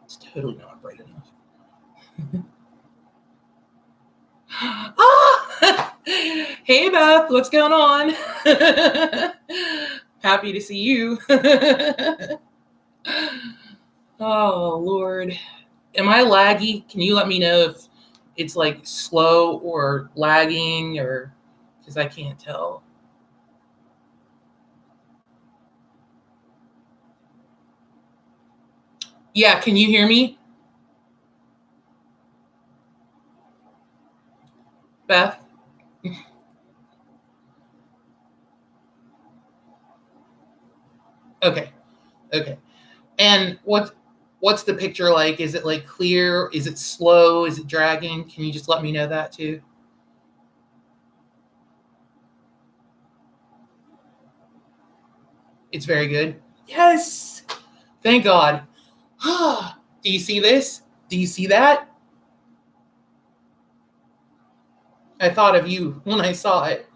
It's totally not bright enough. Ah! Hey, Beth, what's going on? Happy to see you. Oh, Lord. Am I laggy? Can you let me know if it's like slow or lagging, or because I can't tell? Yeah, can you hear me? Beth? Okay. Okay. And what's the picture like? Is it like clear? Is it slow? Is it dragging? Can you just let me know that too? It's very good. Yes. Thank God. Do you see this? Do you see that? I thought of you when I saw it.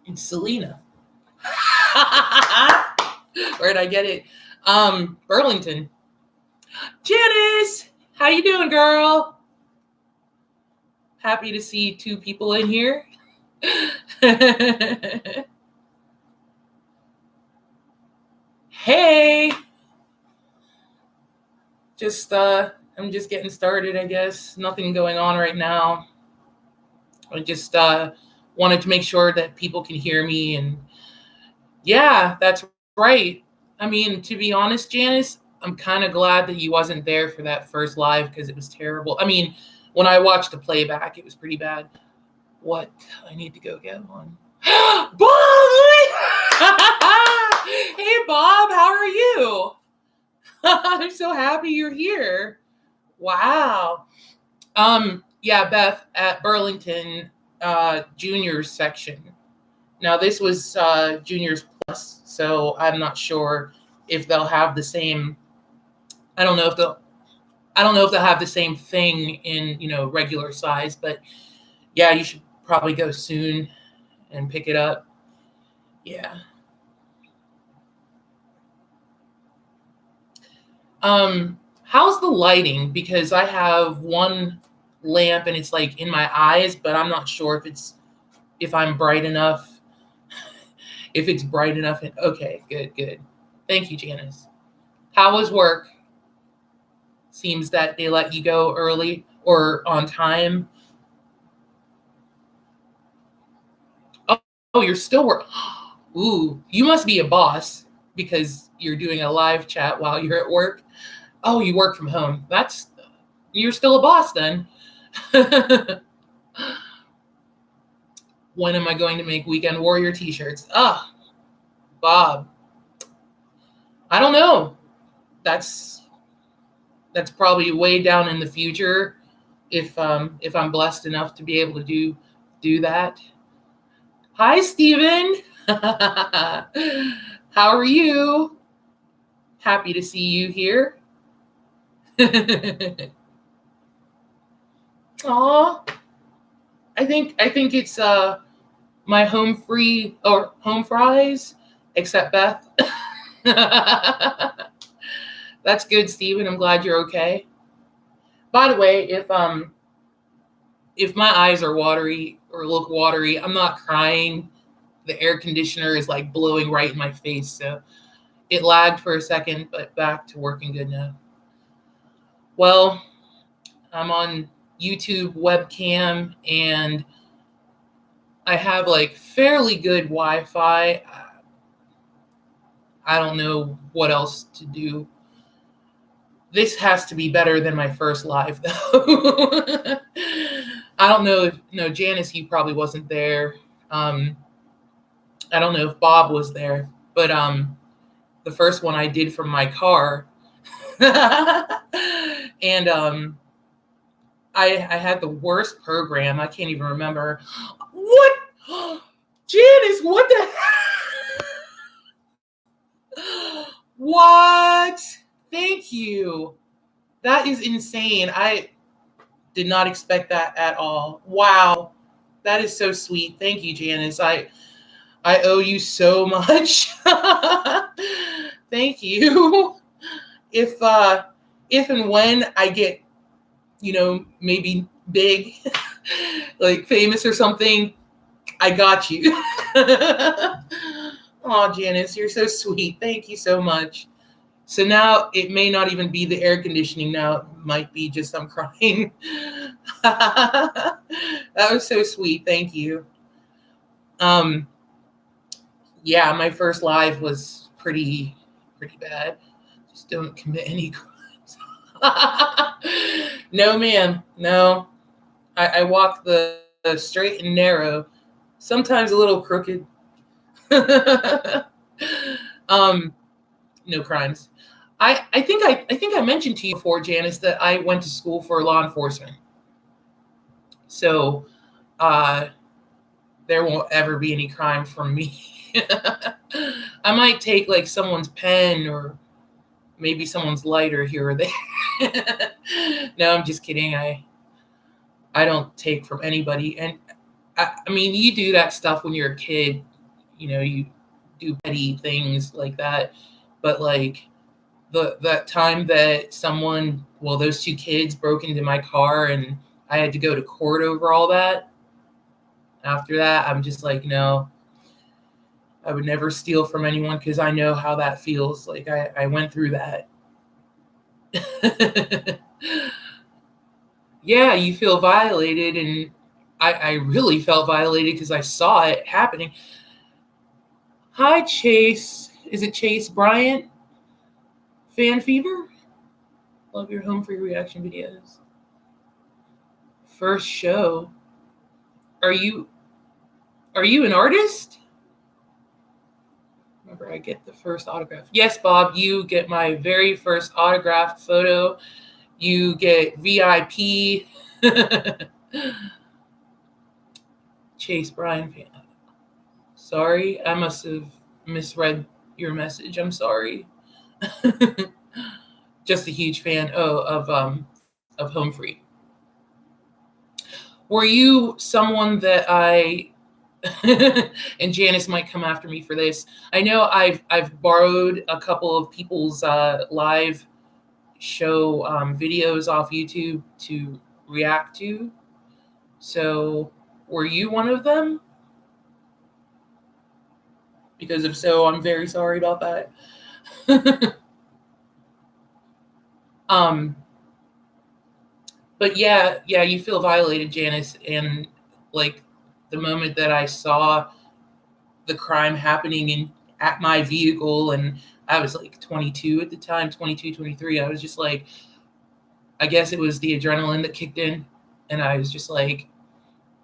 It's Selena. Where'd I get it? Burlington. Janice, how you doing, girl? Happy to see two people in here. Hey. I'm just getting started, I guess. Nothing going on right now. I just wanted to make sure that people can hear me, and yeah, that's right. I mean, to be honest, Janice, I'm kind of glad that you wasn't there for that first live because it was terrible. I mean, when I watched the playback, it was pretty bad. What? I need to go get one. Bob! Hey, Bob, how are you? I'm so happy you're here. Wow. Yeah, Beth, at Burlington juniors section. Now this was juniors plus, so I'm not sure if they'll have the same. I don't know if they'll. I don't know if they'll have the same thing in regular size, but yeah, you should probably go soon and pick it up. Yeah. How's the lighting? Because I have one lamp and it's like in my eyes, but I'm not sure if I'm bright enough. If it's bright enough. Okay, good, good. Thank you, Janice. How was work? Seems that they let you go early or on time. Oh, you're still work. Ooh, you must be a boss because you're doing a live chat while you're at work. Oh, you work from home. You're still a boss then. When am I going to make Weekend Warrior t-shirts? Bob. I don't know. That's probably way down in the future if I'm blessed enough to be able to do that. Hi, Steven. How are you? Happy to see you here. Aw. I think it's my home free or home fries, except Beth. That's good, Steven. I'm glad you're okay. By the way, if my eyes are watery or look watery, I'm not crying. The air conditioner is like blowing right in my face, so it lagged for a second, but back to working good now. Well, I'm on YouTube webcam and I have like fairly good Wi-Fi. I don't know what else to do. This has to be better than my first live, though. I don't know if no Janice, you probably wasn't there. I don't know if Bob was there, but the first one I did from my car, and I had the worst program. I can't even remember what. Janice, what the? What? Thank you. That is insane. I did not expect that at all. Wow. That is so sweet. Thank you, Janice. I owe you so much. Thank you. If and when I get, maybe big, like famous or something, I got you. Oh, Janice, you're so sweet. Thank you so much. So now it may not even be the air conditioning. Now it might be just I'm crying. That was so sweet. Thank you. Um, yeah, my first live was pretty bad. Just don't commit any crimes. No, ma'am. No, I walk the straight and narrow, sometimes a little crooked. um, no crimes. I think I mentioned to you before, Janice, that I went to school for law enforcement. So uh, there won't ever be any crime from me. I might take like someone's pen or maybe someone's lighter here or there. No, I'm just kidding. I don't take from anybody. And I mean, you do that stuff when you're a kid. You do petty things like that. But like that time that those two kids broke into my car and I had to go to court over all that. After that, I'm just like, no, I would never steal from anyone because I know how that feels. Like I went through that. Yeah, you feel violated, and I really felt violated because I saw it happening. Hi, Chase. Is it Chase Bryant? Fan Fever? Love your home free reaction videos. First show. Are you an artist? Remember, I get the first autograph. Yes, Bob, you get my very first autographed photo. You get VIP. Chase Bryan fan. Sorry, I must have misread your message. I'm sorry. Just a huge fan of Home Free. Were you someone that and Janice might come after me for this. I know I've borrowed a couple of people's live show videos off YouTube to react to. So, were you one of them? Because if so, I'm very sorry about that. But yeah, you feel violated, Janice, and like the moment that I saw the crime happening at my vehicle, and I was like 22 at the time, 22, 23. I was just like, I guess it was the adrenaline that kicked in, and I was just like,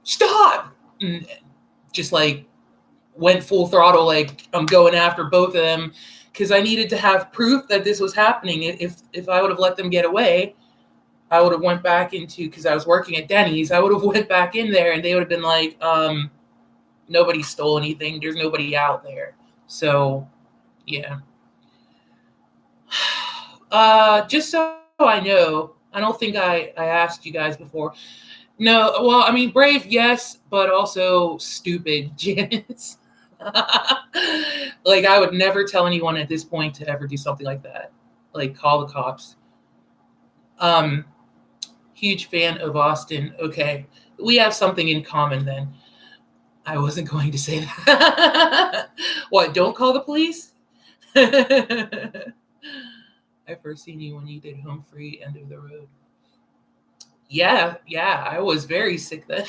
stop, and just like went full throttle, like I'm going after both of them because I needed to have proof that this was happening. If I would have let them get away, I would have went back into, because I was working at Denny's, I would have went back in there and they would have been like, nobody stole anything. There's nobody out there. So, yeah. Just so I know, I don't think I asked you guys before. No, well, I mean, brave, yes, but also stupid, Janice. Like, I would never tell anyone at this point to ever do something like that. Like, call the cops. Huge fan of Austin. Okay, we have something in common then. I wasn't going to say that. What, don't call the police? I first seen you when you did Home Free, End of the Road. Yeah, I was very sick then.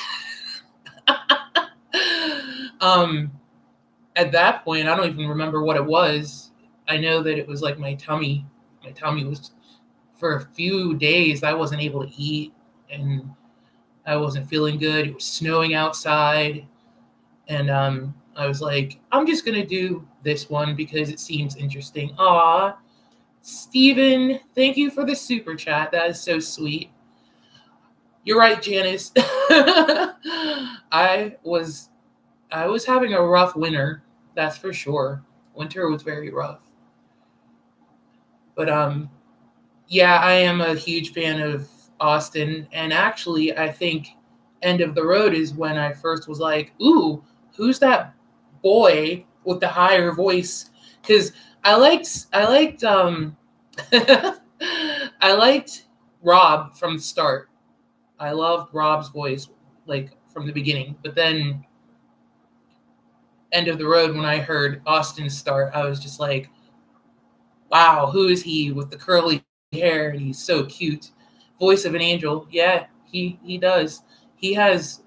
At that point, I don't even remember what it was. I know that it was like my tummy. My tummy was, for a few days, I wasn't able to eat and I wasn't feeling good. It was snowing outside. And I was like, I'm just going to do this one because it seems interesting. Aw, Steven, thank you for the super chat. That is so sweet. You're right, Janice. I was having a rough winter, that's for sure. Winter was very rough. But yeah, I am a huge fan of Austin, and actually I think End of the Road is when I first was like, ooh, who's that boy with the higher voice, because I liked I liked Rob from the start. I loved Rob's voice like from the beginning, but then end of the road when I heard Austin start, I was just like, wow, who is he with the curly hair and he's so cute. Voice of an angel. Yeah, he does. He has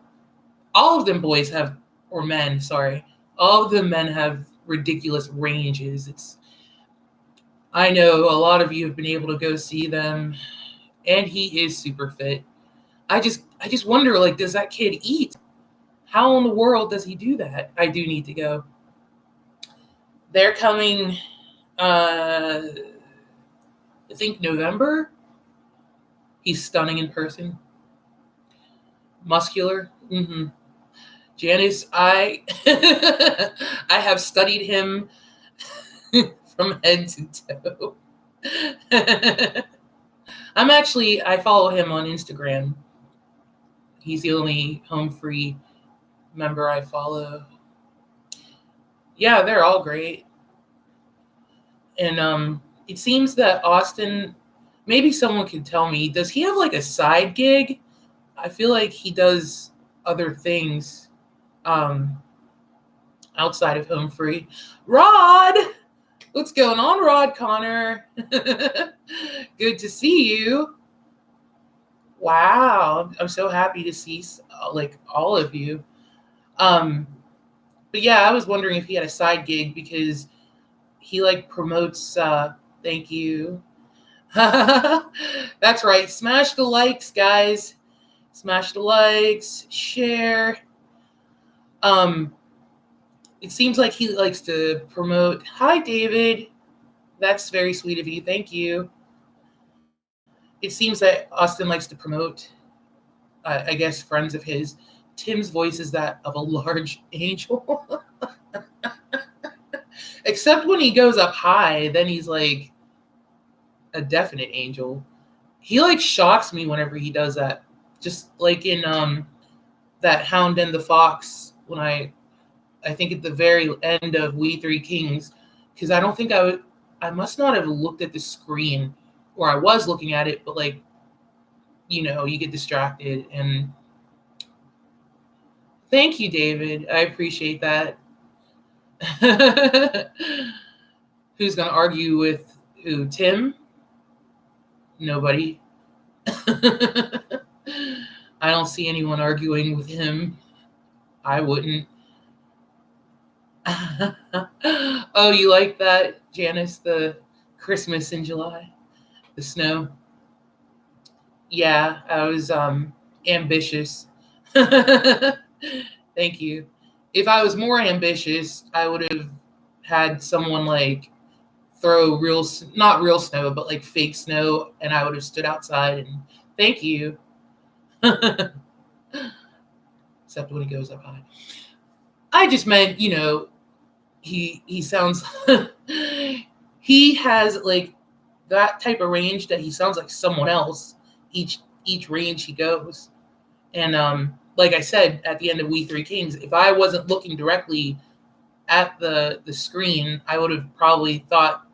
all of them boys have, or men, sorry. All of the men have ridiculous ranges. I know a lot of you have been able to go see them, and he is super fit. I just wonder, like, does that kid eat? How in the world does he do that? I do need to go. They're coming, I think November. He's stunning in person. Muscular. Mm-hmm. Janice, I I have studied him from head to toe. I follow him on Instagram. He's the only home free member I follow. Yeah, they're all great. And it seems that Austin, maybe someone can tell me, does he have like a side gig? I feel like he does other things outside of home free. Rod! What's going on, Rod Connor? Good to see you. Wow, I'm so happy to see like all of you. But yeah, I was wondering if he had a side gig because he like promotes. Thank you. That's right. Smash the likes, guys. Smash the likes. Share. It seems like he likes to promote. Hi, David. That's very sweet of you. Thank you. It seems that Austin likes to promote, I guess, friends of his. Tim's voice is that of a large angel. Except when he goes up high, then he's like a definite angel. He like shocks me whenever he does that. Just like in that Hound and the Fox, when I think at the very end of We Three Kings, because I don't think I must not have looked at the screen, or I was looking at it, but like, you get distracted. And thank you, David. I appreciate that. Who's gonna argue with who? Tim? Nobody. I don't see anyone arguing with him. I wouldn't. Oh, you like that, Janice? The Christmas in July, the snow. Yeah, I was ambitious. Thank you. If I was more ambitious, I would have had someone like throw not real snow, but like fake snow, and I would have stood outside and thank you. Except when he goes up high. I just meant, he sounds he has like that type of range that he sounds like someone else each range he goes. And like I said at the end of We Three Kings, if I wasn't looking directly at the screen, I would have probably thought,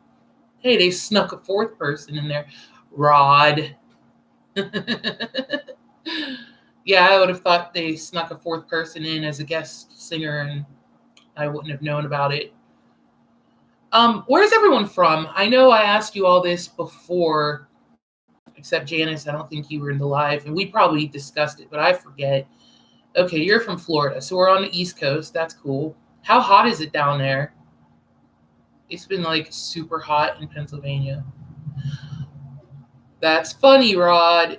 hey, they snuck a fourth person in there. Rod. Yeah, I would have thought they snuck a fourth person in as a guest singer, and I wouldn't have known about it. Where's everyone from? I know I asked you all this before, except Janice, I don't think you were in the live, and we probably discussed it, but I forget. Okay, you're from Florida, so we're on the East Coast. That's cool. How hot is it down there? It's been like super hot in Pennsylvania. That's funny, Rod.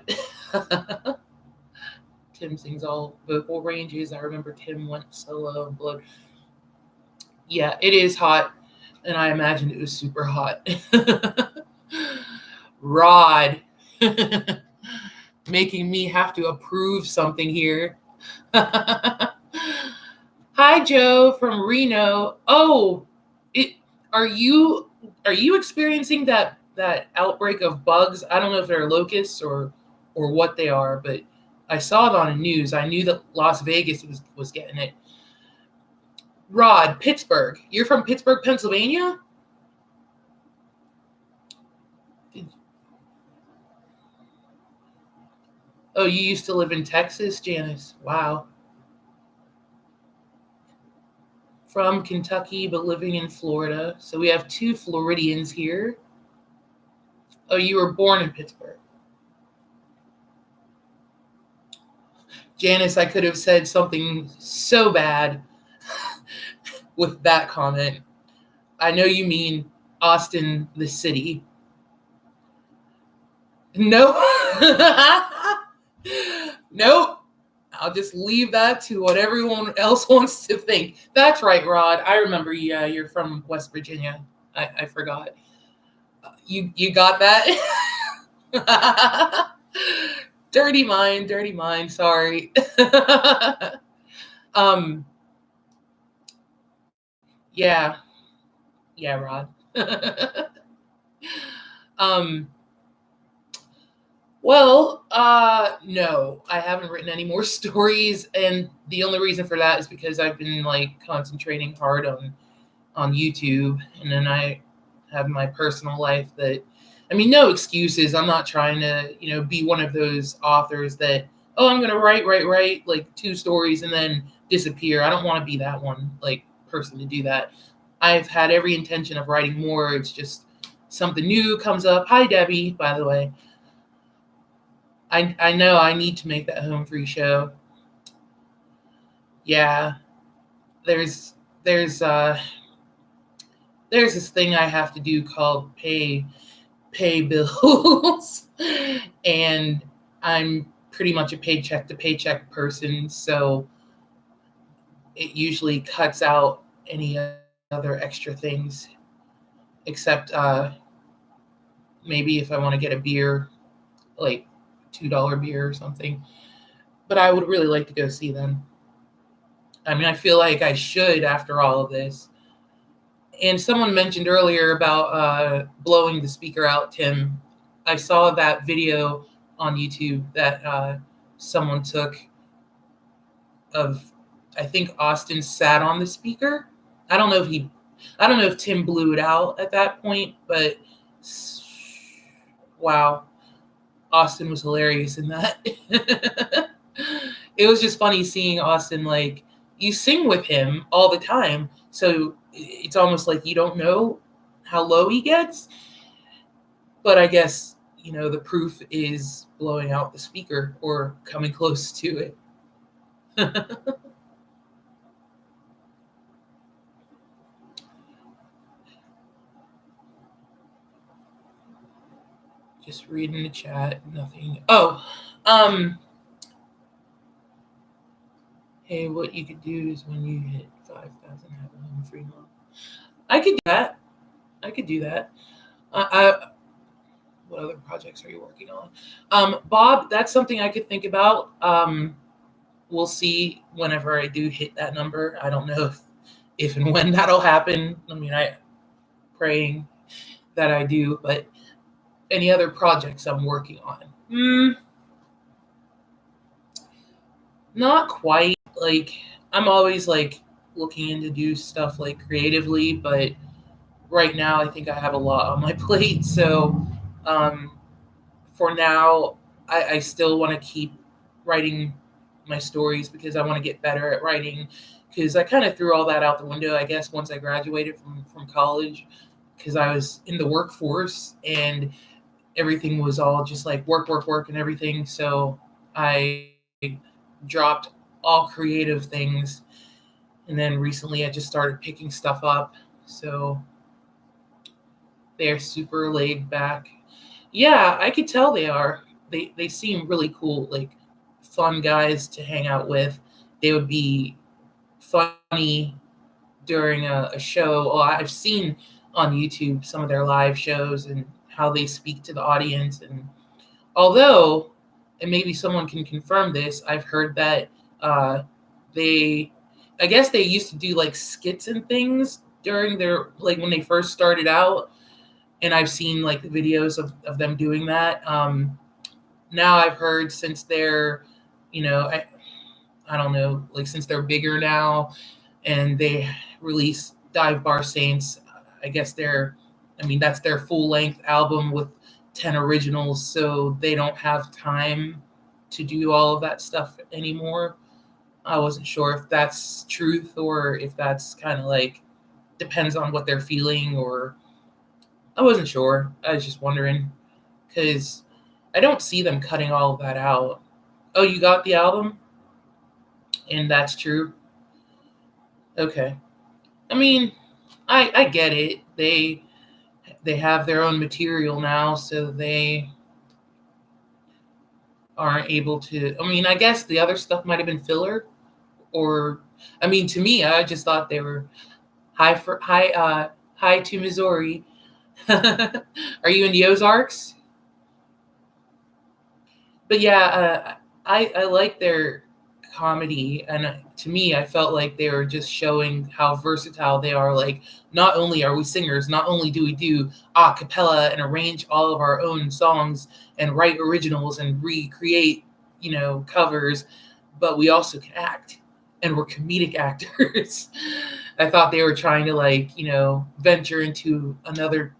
Tim sings all vocal ranges. I remember Tim went solo and Blood. Yeah, it is hot, and I imagined it was super hot. Rod. Making me have to approve something here. Hi, Joe from Reno. Oh, are you experiencing that outbreak of bugs? I don't know if they're locusts or what they are, but I saw it on the news. I knew that Las Vegas was getting it. Rod, Pittsburgh. You're from Pittsburgh, Pennsylvania? Oh, you used to live in Texas, Janice? Wow. From Kentucky, but living in Florida. So we have two Floridians here. Oh, you were born in Pittsburgh. Janice, I could have said something so bad with that comment. I know you mean Austin, the city. No. Nope. I'll just leave that to what everyone else wants to think. That's right, Rod. I remember. Yeah, you're from West Virginia. I forgot. You got that? Dirty mind, dirty mind. Sorry. um. Yeah. Yeah, Rod. um. Well, no, I haven't written any more stories, and the only reason for that is because I've been like concentrating hard on YouTube, and then I have my personal life that, I mean, no excuses. I'm not trying to, be one of those authors that, oh, I'm gonna write like two stories and then disappear. I don't want to be that one like person to do that. I've had every intention of writing more. It's just something new comes up. Hi, Debbie, by the way. I know I need to make that home free show. Yeah, there's there's uh there's this thing I have to do called pay bills, and I'm pretty much a paycheck to paycheck person, so it usually cuts out any other extra things, except maybe if I want to get a beer, like $2 beer or something. But I would really like to go see them. I mean, I feel like I should after all of this. And someone mentioned earlier about blowing the speaker out, Tim. I saw that video on YouTube that someone took of, I think Austin sat on the speaker. I don't know if Tim blew it out at that point, but wow, Austin was hilarious in that. It was just funny seeing Austin, like, you sing with him all the time, so it's almost like you don't know how low he gets. But I guess, the proof is blowing out the speaker or coming close to it. Just reading the chat, nothing. Oh, hey, what you could do is when you hit 5,000, have a home free month. I could do that. I could do that. What other projects are you working on? Bob, that's something I could think about. We'll see whenever I do hit that number. I don't know if and when that'll happen. I mean, I praying that I do, but any other projects I'm working on? Not quite. Like, I'm always like looking into do stuff like creatively, but right now I think I have a lot on my plate. So for now, I still want to keep writing my stories because I want to get better at writing, because I kind of threw all that out the window, I guess, once I graduated from college, because I was in the workforce and everything was all just like work and everything. So I dropped all creative things. And then recently I just started picking stuff up. So they're super laid back. Yeah, I could tell they are. They seem really cool, like fun guys to hang out with. They would be funny during a show. Well, I've seen on YouTube some of their live shows and how they speak to the audience. And although, and maybe someone can confirm this, I've heard that I guess they used to do like skits and things during their, like when they first started out. And I've seen like the videos of them doing that. Now I've heard since they're, I don't know, like since they're bigger now, and they released Dive Bar Saints. I guess that's their full length album with 10 originals, so they don't have time to do all of that stuff anymore. I wasn't sure if that's truth or if that's kind of like depends on what they're feeling, or I wasn't sure. I was just wondering because I don't see them cutting all of that out. Oh, you got the album? And that's true. Okay. I mean, I get it. They have their own material now, so they aren't able to. I mean, I guess the other stuff might have been filler, or I mean, to me, I just thought they were high to Missouri. Are you in the Ozarks? But yeah, I like their comedy, and to me, I felt like they were just showing how versatile they are. Like, not only are we singers, not only do we do a cappella and arrange all of our own songs and write originals and recreate, covers, but we also can act, and we're comedic actors. I thought they were trying to venture into another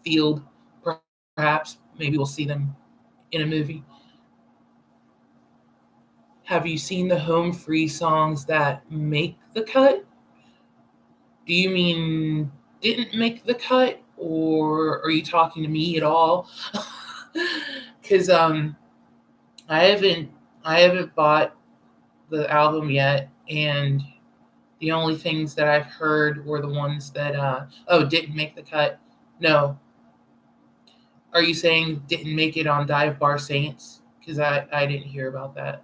field. Perhaps maybe we'll see them in a movie. Have you seen the home free songs that make the cut? Do you mean didn't make the cut, or are you talking to me at all? Because I haven't I haven't bought the album yet, and the only things that I've heard were the ones that didn't make the cut. No, are you saying didn't make it on Dive Bar Saints? Because I didn't hear about that.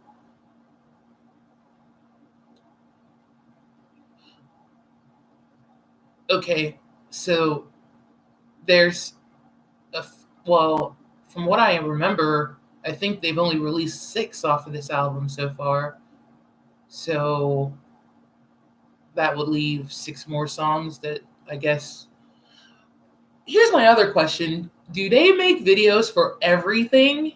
Okay, so there's well, from what I remember, I think they've only released 6 off of this album so far. So that would leave 6 more songs that I guess. Here's my other question. Do they make videos for everything?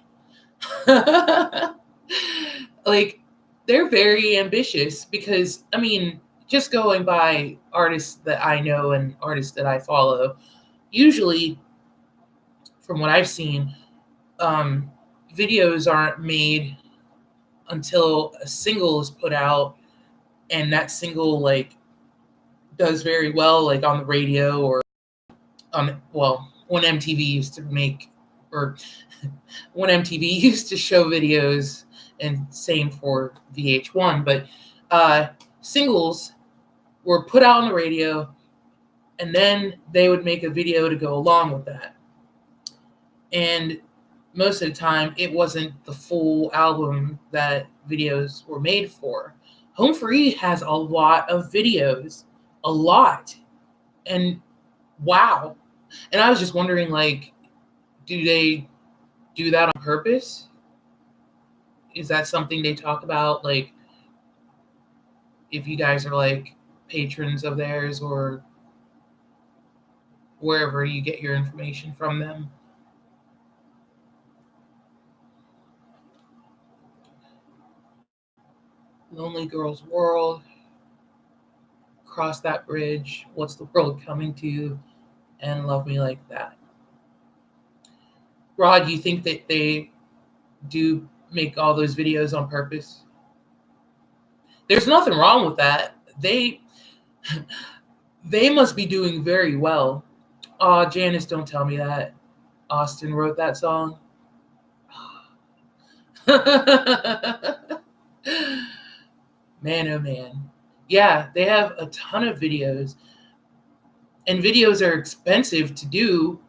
Like, they're very ambitious because, I mean, just going by artists that I know and artists that I follow, usually, from what I've seen, um, videos aren't made until a single is put out, and that single does very well, like on the radio or when MTV used to make, or when MTV used to show videos, and same for VH1, but singles were put out on the radio, and then they would make a video to go along with that. And most of the time, it wasn't the full album that videos were made for. Home Free has a lot of videos, a lot, and wow. And I was just wondering, do they do that on purpose? Is that something they talk about? Like, if you guys are patrons of theirs, or wherever you get your information from them. Lonely Girls World, Cross That Bridge, What's the World Coming to, and Love Me Like That. Rod, you think that they do make all those videos on purpose? There's nothing wrong with that. They must be doing very well. Janice, don't tell me that Austin wrote that song. Man, oh man. Yeah, they have a ton of videos, and videos are expensive to do,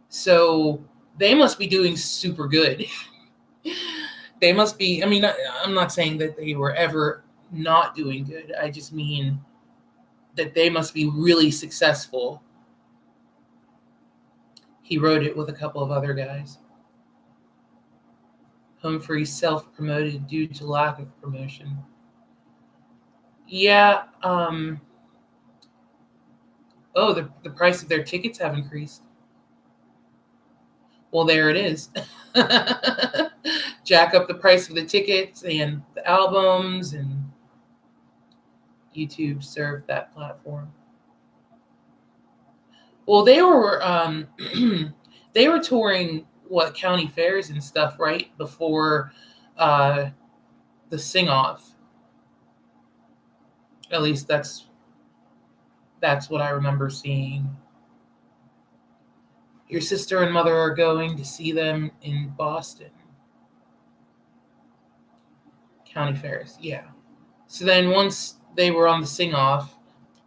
so they must be doing super good. They must be, I mean, I'm not saying that they were ever not doing good. I just mean that they must be really successful. He wrote it with a couple of other guys. Humphrey self-promoted due to lack of promotion. Yeah, the price of their tickets have increased. Well, there it is. Jack up the price of the tickets and the albums, and YouTube served that platform. Well, they were they were touring what county fairs and stuff right before uh, the sing off. At least that's what I remember seeing. Your sister and mother are going to see them in Boston. County fairs, yeah. So then once they were on the sing off,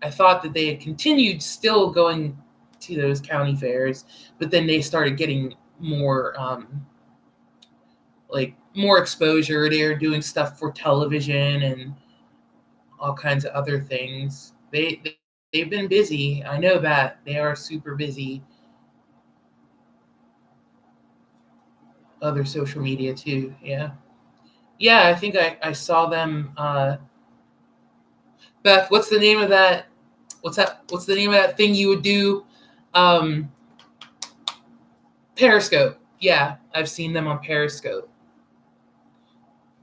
I thought that they had continued still going to those county fairs, but then they started getting more like more exposure. They're doing stuff for television and all kinds of other things. They've been busy. I know that they are super busy. Other social media too. Yeah. Yeah, I think I saw them. Beth, what's the name of that? What's the name of that thing you would do? Um, Periscope. Yeah, I've seen them on Periscope.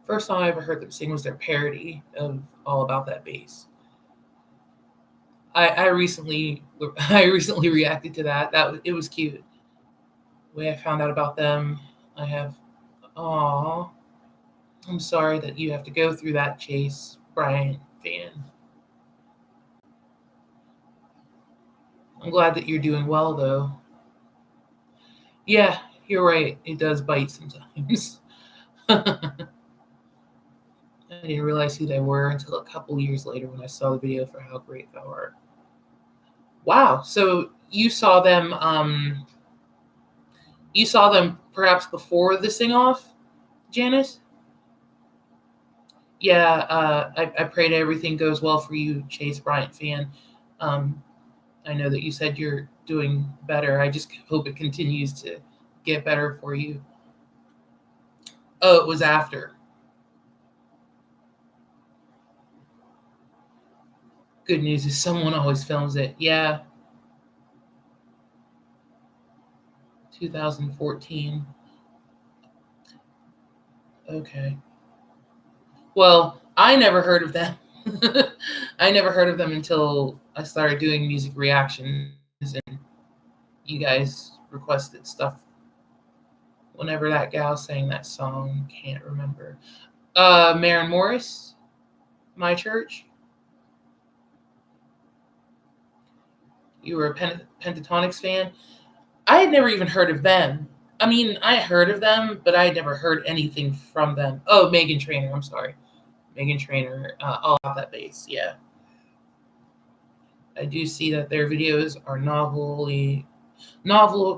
First time I ever heard them sing was their parody of "All About That Bass." I recently I recently reacted to that. It was cute. The way I found out about them, I have. Aw, I'm sorry that you have to go through that, Chase Bryant fan. I'm glad that you're doing well, though. Yeah, you're right. It does bite sometimes. I didn't realize who they were until a couple years later when I saw the video for How Great Thou Art. Wow. So you saw them perhaps before the sing off, Janice? Yeah, I pray that everything goes well for you, Chase Bryant fan. Um, I know that you said you're doing better. I just hope it continues to get better for you. Oh, it was after. Good news is someone always films it. Yeah, 2014. Okay. Well, I never heard of them. I never heard of them until I started doing music reactions and you guys requested stuff whenever that gal sang that song. Can't remember. Maren Morris, My Church. You were a Pentatonics fan. I had never even heard of them. I mean, I heard of them, but I had never heard anything from them. Oh, Megan Trainor. I'm sorry. Megan Trainor. All About That Bass. Yeah. I do see that their videos are novel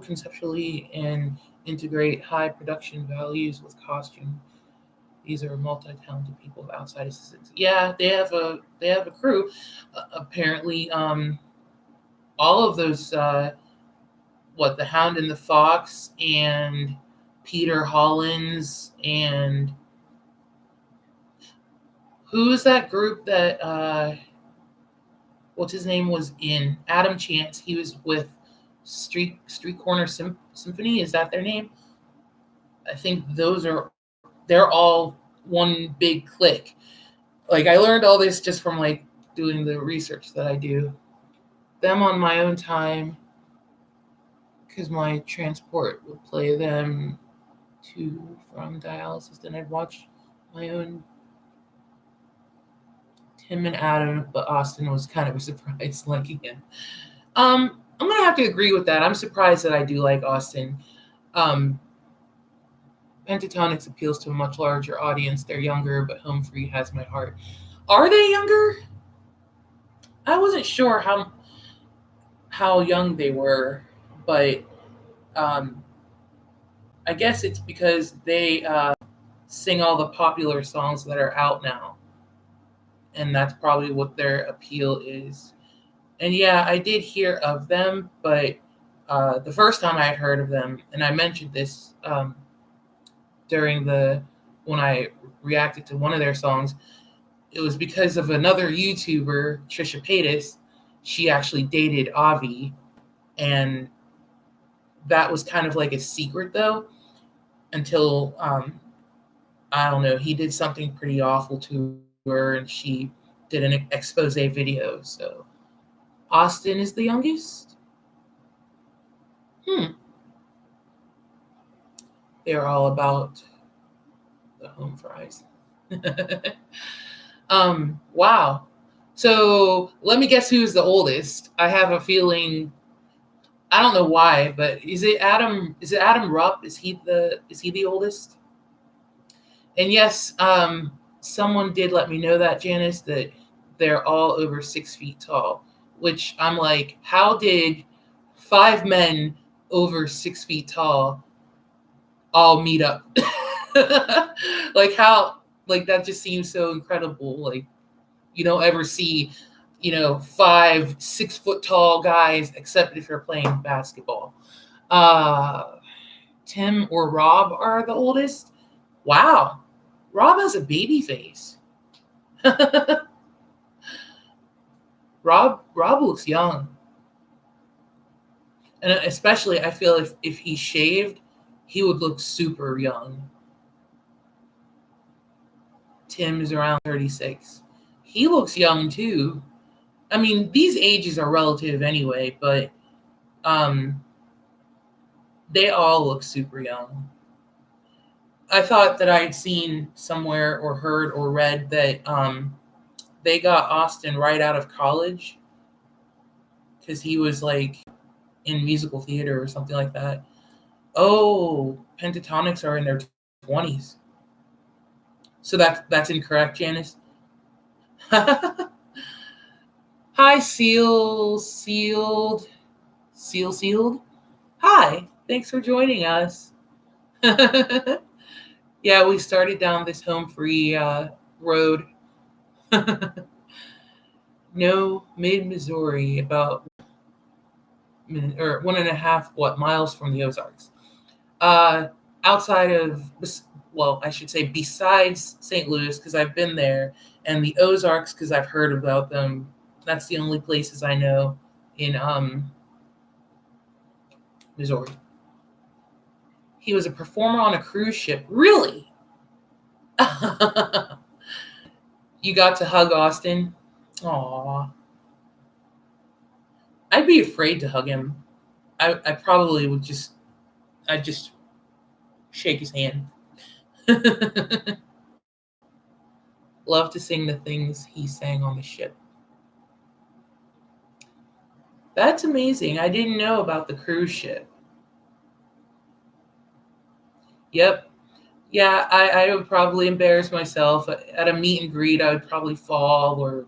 conceptually and integrate high production values with costume. These are multi-talented people with outside assistance. Yeah, they have a crew. Apparently, all of those the Hound and the Fox and Peter Hollins and who is that group that what's his name was in Adam Chance. He was with Street Corner Symphony. Is that their name? I think they're all one big clique. Like I learned all this just from like doing the research that I do. Them on my own time because my transport would play them to from dialysis. Then I'd watch my own Tim and Adam, but Austin was kind of a surprise liking him. I'm gonna have to agree with that. I'm surprised that I do like Austin. Um, Pentatonics appeals to a much larger audience. They're younger, but Home Free has my heart. Are they younger? I wasn't sure how young they were, but um, I guess it's because they sing all the popular songs that are out now, and that's probably what their appeal is. And yeah, I did hear of them, but the first time I had heard of them, and I mentioned this during when I reacted to one of their songs, it was because of another YouTuber, Trisha Paytas. She actually dated Avi, and that was kind of like a secret though, until I don't know, he did something pretty awful to her, and she did an expose video. So Austin is the youngest. They're all about the home fries. Wow. So let me guess who's the oldest. I have a feeling, I don't know why, but is it Adam Rupp? Is he the oldest? And yes, someone did let me know that, Janice, that they're all over 6 feet tall, which I'm like, how did 5 men over 6 feet tall all meet up? Like how, like that just seems so incredible. Like you don't ever see, 5 6 foot tall guys except if you're playing basketball. Tim or Rob are the oldest. Wow. Rob has a baby face. Rob looks young. And especially I feel if he shaved, he would look super young. Tim is around 36. He looks young too. I mean, these ages are relative anyway, but they all look super young. I thought that I had seen somewhere or heard or read that they got Austin right out of college because he was like in musical theater or something like that. Oh, Pentatonix are in their 20s. So that's incorrect, Janice. Hi, Sealed. Hi, thanks for joining us. Yeah, we started down this home free road. No, mid-Missouri, about 1.5 miles from the Ozarks. Outside of, well, I should say besides St. Louis, because I've been there, and the Ozarks, because I've heard about them. That's the only places I know in Missouri. He was a performer on a cruise ship. Really? You got to hug Austin? Aw. I'd be afraid to hug him. I probably would I'd just shake his hand. Love to sing the things he sang on the ship. That's amazing. I didn't know about the cruise ship. Yep. Yeah, I would probably embarrass myself. At a meet and greet, I would probably fall or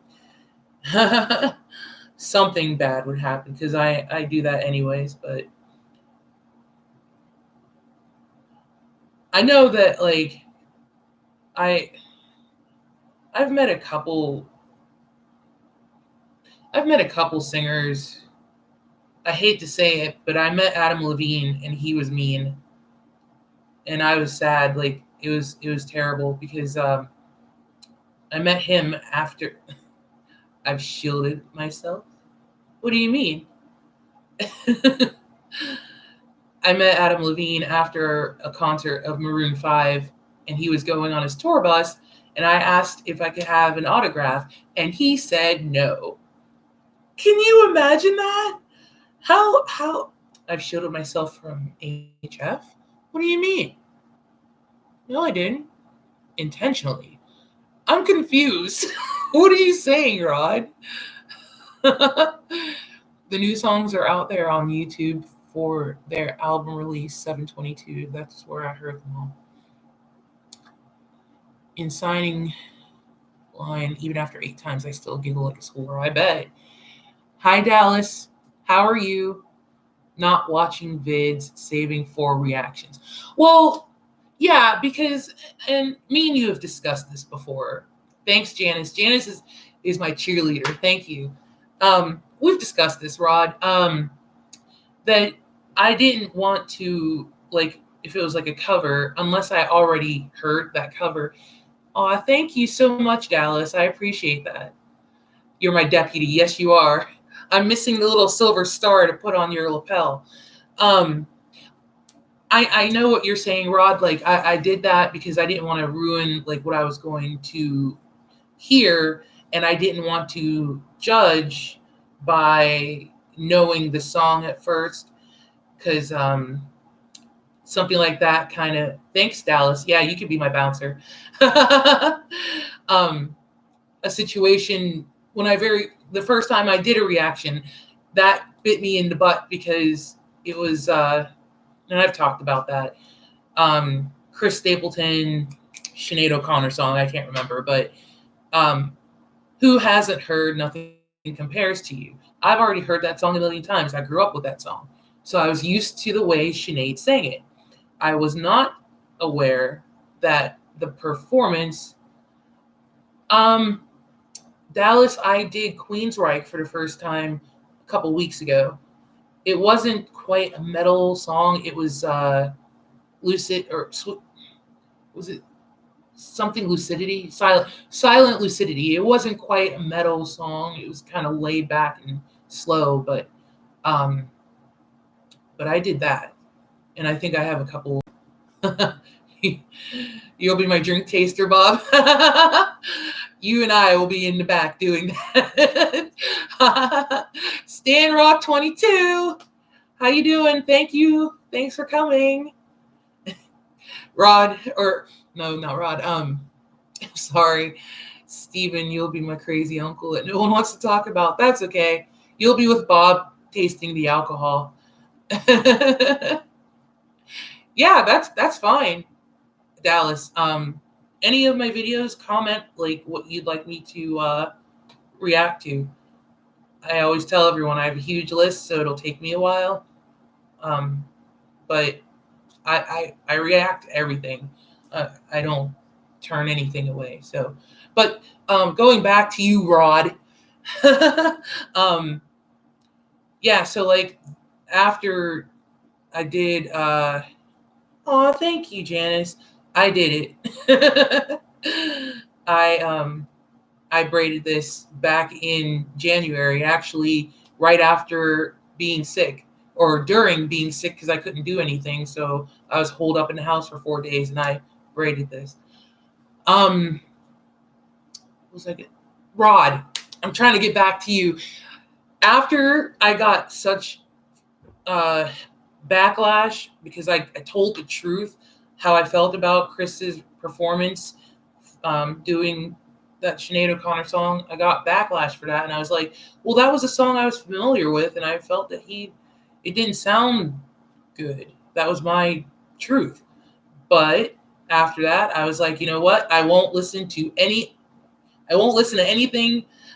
something bad would happen because I do that anyways. But I know that, like, I've met a couple singers. I hate to say it, but I met Adam Levine and he was mean. And I was sad. Like it was terrible because I met him after I've shielded myself. What do you mean? I met Adam Levine after a concert of Maroon 5 and he was going on his tour bus and I asked if I could have an autograph and he said no. Can you imagine that? How I've shielded myself from HF? What do you mean? No, I didn't. Intentionally. I'm confused. What are you saying, Rod? The new songs are out there on YouTube for their album release 722. That's where I heard them all. In signing line, even after 8 times, I still giggle like a schoolgirl. I bet. Hi, Dallas. How are you? Not watching vids, saving for reactions. Well, yeah, because, and me and you have discussed this before. Thanks, Janice. Janice is my cheerleader. Thank you. We've discussed this, Rod. That I didn't want to, like, if it was like a cover, unless I already heard that cover. Aw, thank you so much, Dallas. I appreciate that. You're my deputy. Yes, you are. I'm missing the little silver star to put on your lapel. I know what you're saying, Rod. Like I did that because I didn't want to ruin like what I was going to hear. and I didn't want to judge by knowing the song at first, because something like that kind of, thanks Dallas, yeah, you could be my bouncer. um, a situation when the first time I did a reaction, that bit me in the butt, because it was and I've talked about that, Chris Stapleton, Sinead O'Connor song, I can't remember, but who hasn't heard Nothing Compares to You? I've already heard that song a million times. I grew up with that song. So I was used to the way Sinead sang it. I was not aware that the performance, Dallas, I did Queensryche for the first time a couple weeks ago. It wasn't quite a metal song. It was lucid, or was it something lucidity? Silent lucidity. It wasn't quite a metal song. It was kind of laid back and slow, but I did that, and I think I have a couple. You'll be my drink taster, Bob. You and I will be in the back doing that. Stan Rock 22. How you doing? Thank you. Thanks for coming. Rod, or no, not Rod. Sorry. Steven, you'll be my crazy uncle that no one wants to talk about. That's okay. You'll be with Bob tasting the alcohol. Yeah, that's fine. Dallas. Any of my videos, comment like what you'd like me to react to. I always tell everyone I have a huge list, so it'll take me a while. But I react to everything. I don't turn anything away. So, but going back to you, Rod. Yeah. So like after I did. Oh, thank you, Janice. I did it. I braided this back in January, actually right after being sick, or during being sick, because I couldn't do anything. So I was holed up in the house for 4 days, and I braided this. What was I get? Rod, I'm trying to get back to you. After I got such backlash because I told the truth how I felt about Chris's performance doing that Sinead O'Connor song, I got backlash for that, and I was like, well, that was a song I was familiar with, and I felt that it didn't sound good. That was my truth. But after that, I was like, you know what? I won't listen to anything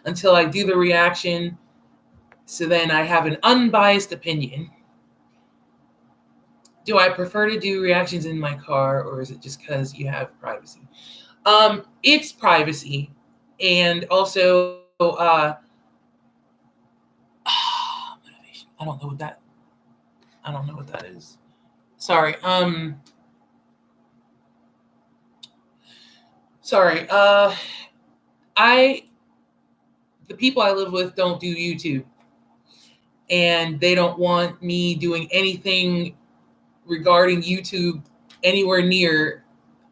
until I do the reaction, so then I have an unbiased opinion. Do I prefer to do reactions in my car, or is it just because you have privacy? It's privacy, and also motivation. I don't know what that is. Sorry. Sorry. The people I live with don't do YouTube, and they don't want me doing anything regarding YouTube anywhere near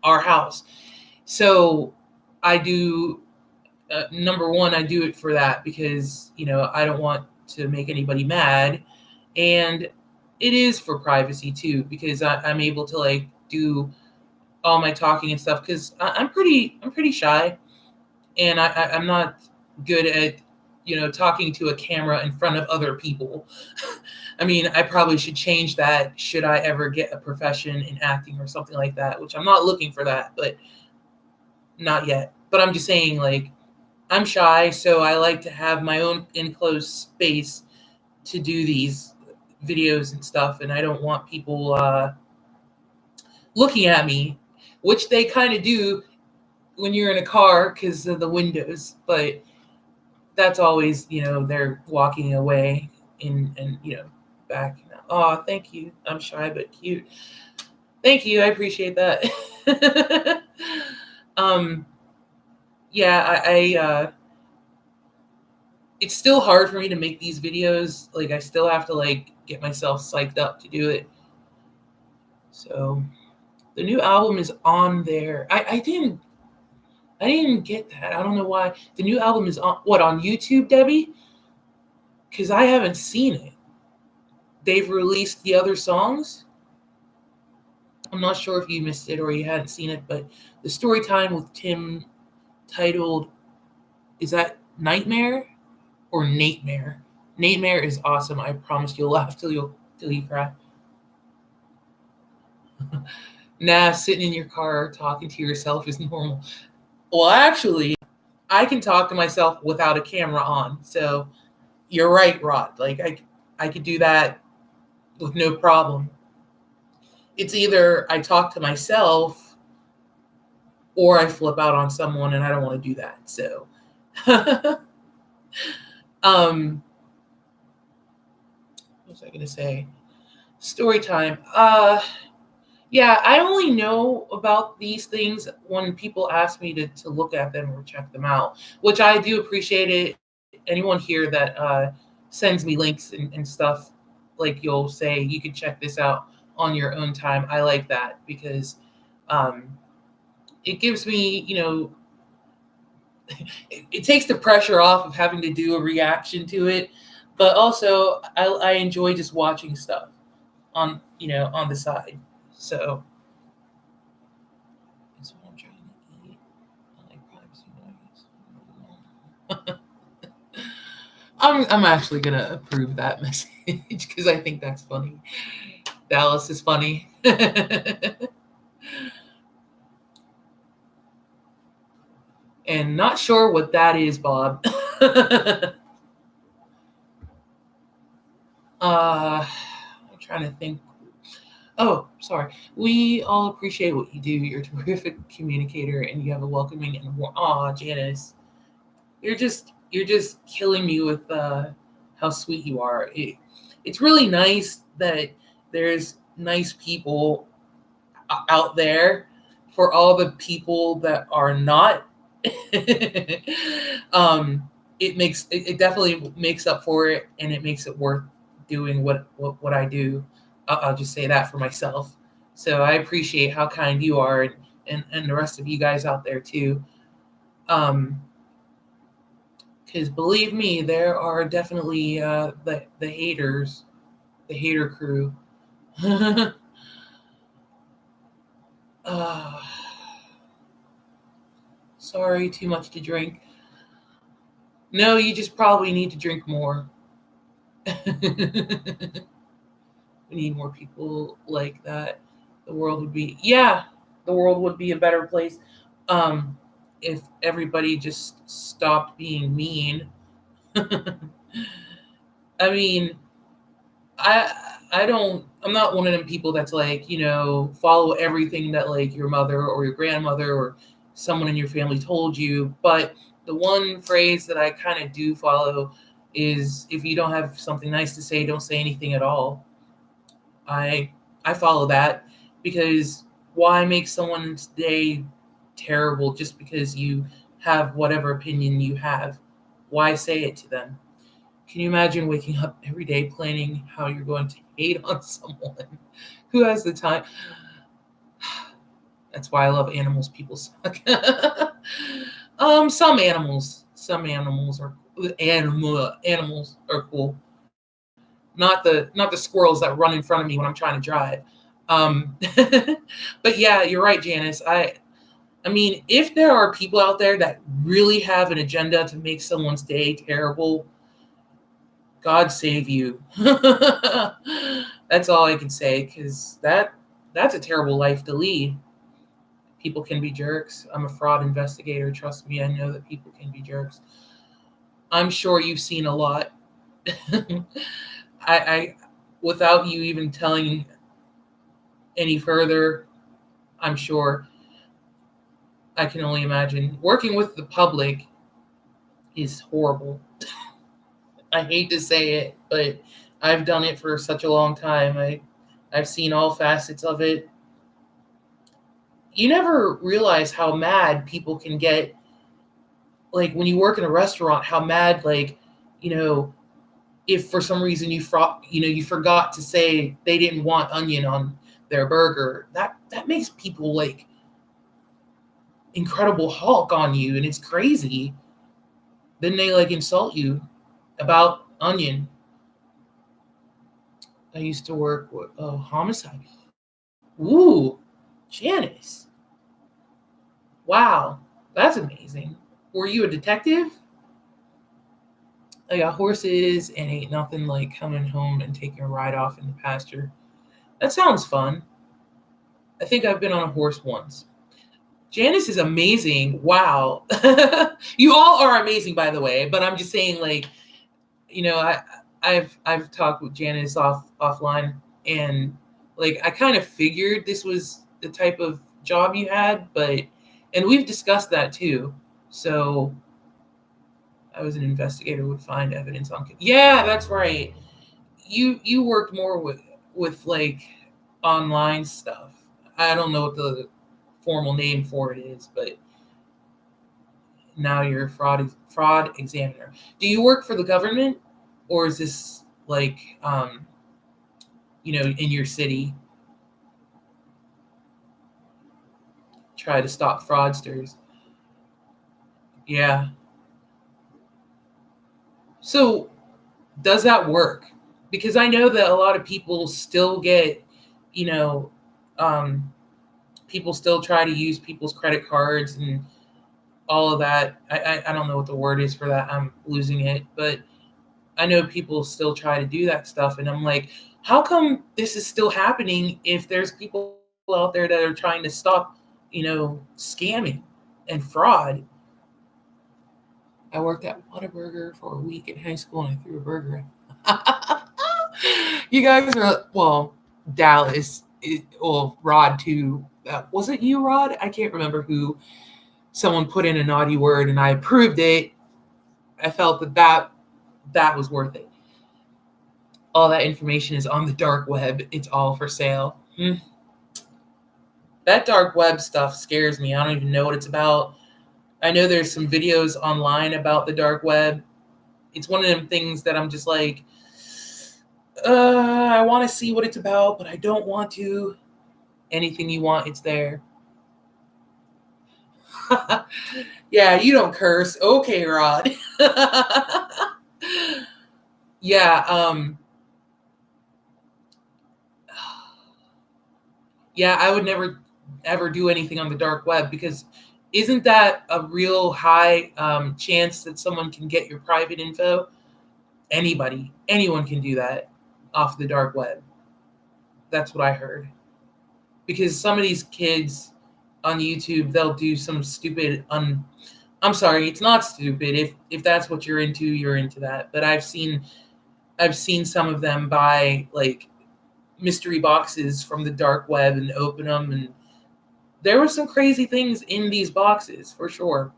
our house. So I do, number one, I do it for that because, I don't want to make anybody mad. And it is for privacy too, because I'm able to like do all my talking and stuff, because I'm pretty shy, and I'm not good at, talking to a camera in front of other people. I mean, I probably should change that should I ever get a profession in acting or something like that, which I'm not looking for that, but not yet. But I'm just saying, like, I'm shy, so I like to have my own enclosed space to do these videos and stuff, and I don't want people looking at me, which they kind of do when you're in a car because of the windows, but that's always, they're walking away and back. Oh, thank you. I'm shy but cute. Thank you. I appreciate that. Yeah, I it's still hard for me to make these videos. Like, I still have to like get myself psyched up to do it. So the new album is on there. I I didn't even get that. I don't know why. The new album is on YouTube, Debbie? Because I haven't seen it. They've released the other songs. I'm not sure if you missed it or you hadn't seen it, but the story time with Tim titled, is that Nightmare or Nightmare? Nightmare is awesome. I promise you'll laugh till you cry. Nah, sitting in your car talking to yourself is normal. Well, actually, I can talk to myself without a camera on. So you're right, Rod. Like I could do that with no problem. It's either I talk to myself or I flip out on someone, and I don't want to do that. So what was I gonna say? Story time. Yeah, I only know about these things when people ask me to look at them or check them out, which I do appreciate it. Anyone here that sends me links and stuff, like you'll say, you can check this out on your own time. I like that because it gives me, it takes the pressure off of having to do a reaction to it, but also I enjoy just watching stuff on the side. So that's what I'm trying to eat. I like privacy nuggets. I'm actually gonna approve that message because I think that's funny. Dallas is funny. And not sure what that is, Bob. I'm trying to think. Oh, sorry. We all appreciate what you do. You're a terrific communicator, and you have a welcoming and warm. Aw, Janice, you're just killing me with how sweet you are. It's really nice that there's nice people out there for all the people that are not. um, it definitely makes up for it, and it makes it worth doing what I do. I'll just say that for myself. So I appreciate how kind you are, and the rest of you guys out there too. Because believe me, there are definitely the haters, the hater crew. uh, Sorry, too much to drink. No, you just probably need to drink more. We need more people like that. The world would be a better place um, if everybody just stopped being mean. I mean, I'm not one of them people that's like, follow everything that like your mother or your grandmother or someone in your family told you. But the one phrase that I kind of do follow is, if you don't have something nice to say, don't say anything at all. I I follow that because why make someone's day terrible just because you have whatever opinion you have? Why say it to them? Can you imagine waking up every day planning how you're going to hate on someone? Who has the time? That's why I love animals. People suck. Some animals are animals are cool. Not the squirrels that run in front of me when I'm trying to drive. But yeah, you're right, Janice. I mean, if there are people out there that really have an agenda to make someone's day terrible, God save you. That's all I can say, because that's a terrible life to lead. People can be jerks. I'm a fraud investigator. Trust me, I know that people can be jerks. I'm sure you've seen a lot. I without you even telling any further, I'm sure I can only imagine. Working with the public is horrible. I hate to say it, but I've done it for such a long time. I've seen all facets of it. You never realize how mad people can get, like when you work in a restaurant, how mad, like, you know, if for some reason you forgot to say they didn't want onion on their burger, that makes people like Incredible Hulk on you, and it's crazy. Then they like insult you about Onion. I used to work with homicide. Ooh, Janice. Wow, that's amazing. Were you a detective? I got horses and ain't nothing like coming home and taking a ride off in the pasture. That sounds fun. I think I've been on a horse once. Janice is amazing. Wow. You all are amazing, by the way, but I'm just saying, like, I've talked with Janice offline, and like I kind of figured this was the type of job you had, and we've discussed that too. So I was an investigator, would find evidence on. Yeah, that's right. You worked more with like online stuff. I don't know what the formal name for it is, but now you're a fraud examiner. Do you work for the government, or is this like in your city? Try to stop fraudsters. Yeah. So does that work? Because I know that a lot of people still get, you know, um, people still try to use people's credit cards and all of that. I don't know what the word is for that. I'm losing it, but I know people still try to do that stuff, and I'm like, how come this is still happening if there's people out there that are trying to stop, scamming and fraud? I worked at Whataburger for a week in high school, and I threw a burger. You guys are Dallas. Rod too. Was it you, Rod? I can't remember who. Someone put in a naughty word, and I approved it. I felt that was worth it. All that information is on the dark web. It's all for sale. That dark web stuff scares me. I don't even know what it's about. I know there's some videos online about the dark web. It's one of them things that I'm just like, I want to see what it's about, but I don't want to. Anything you want, it's there. Yeah, you don't curse. Okay, Rod. Yeah, yeah, I would never ever do anything on the dark web, because isn't that a real high chance that someone can get your private info? Anyone can do that off the dark web. That's what I heard. Because some of these kids on YouTube, they'll do some stupid I'm sorry, it's not stupid. If that's what you're into, you're into that. But I've seen some of them buy like mystery boxes from the dark web and open them, and there were some crazy things in these boxes for sure.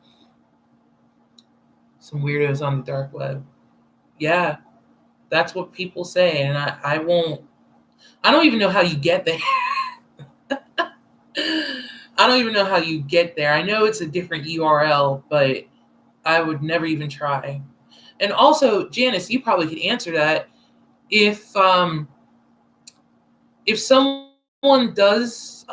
Some weirdos on the dark web. Yeah, that's what people say, and I won't. I don't even know how you get there. I don't even know how you get there. I know it's a different URL, but I would never even try. And also, Janice, you probably could answer that. If someone does,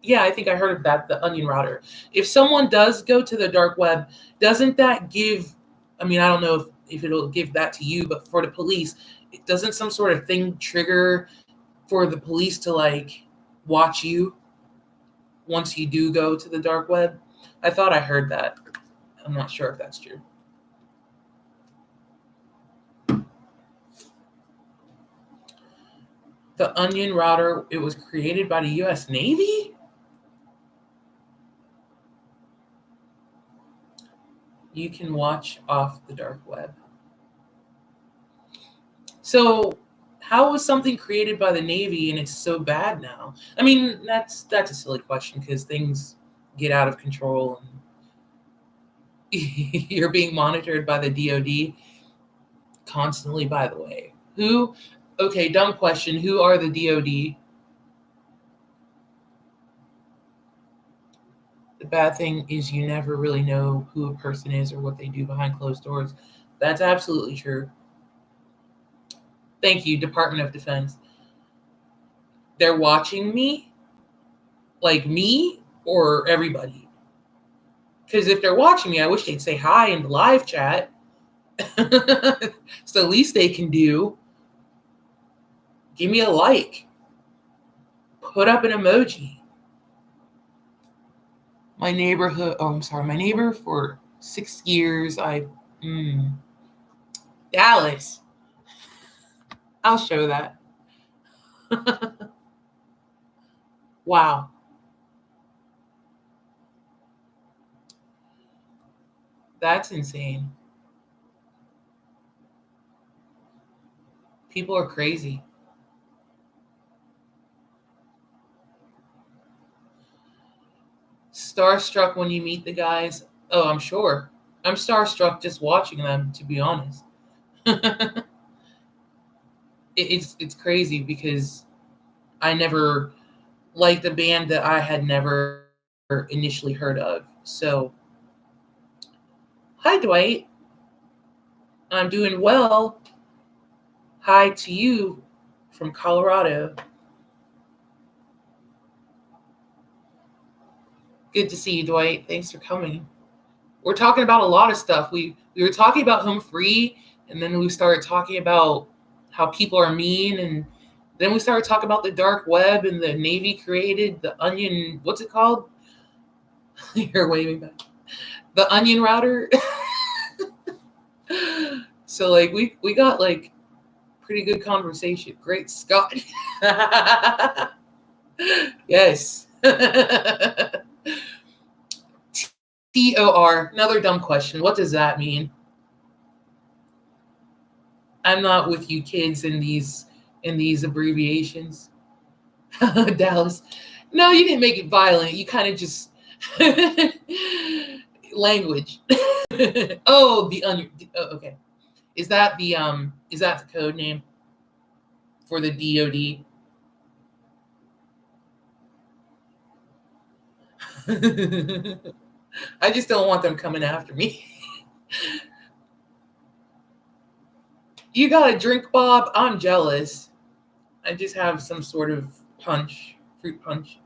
yeah, I think I heard of that, the onion router. If someone does go to the dark web, doesn't that give? I mean, I don't know if it'll give that to you, but for the police, it doesn't some sort of thing trigger for the police to like watch you once you do go to the dark web? I thought I heard that. I'm not sure if that's true. The onion router, it was created by the US Navy? You can watch off the dark web. So, how was something created by the Navy and it's so bad now? I mean, that's a silly question because things get out of control and you're being monitored by the DoD constantly, by the way. Who, okay, dumb question. Who are the DoD? The bad thing is you never really know who a person is or what they do behind closed doors. That's absolutely true. Thank you, Department of Defense. They're watching me? Like me or everybody? Because if they're watching me, I wish they'd say hi in the live chat. It's the least they can do. Give me a like. Put up an emoji. My neighbor for 6 years, Dallas. I'll show that. Wow. That's insane. People are crazy. Starstruck when you meet the guys. Oh, I'm sure. I'm starstruck just watching them, to be honest. It's crazy because I never liked a band that I had never initially heard of. So, hi, Dwight. I'm doing well. Hi to you from Colorado. Good to see you, Dwight. Thanks for coming. We're talking about a lot of stuff. We were talking about Home Free, and then we started talking about how people are mean, and then we started talking about the dark web and the Navy created the onion. What's it called? You're waving back. The onion router. So like we got like pretty good conversation. Great Scott. Yes. TOR. Another dumb question. What does that mean? I'm not with you kids in these abbreviations. Dallas. No, you didn't make it violent. You kind of just language. Oh, the onion. Oh, okay. Is that the code name for the DoD? I just don't want them coming after me. You got a drink, Bob? I'm jealous. I just have some sort of punch, fruit punch.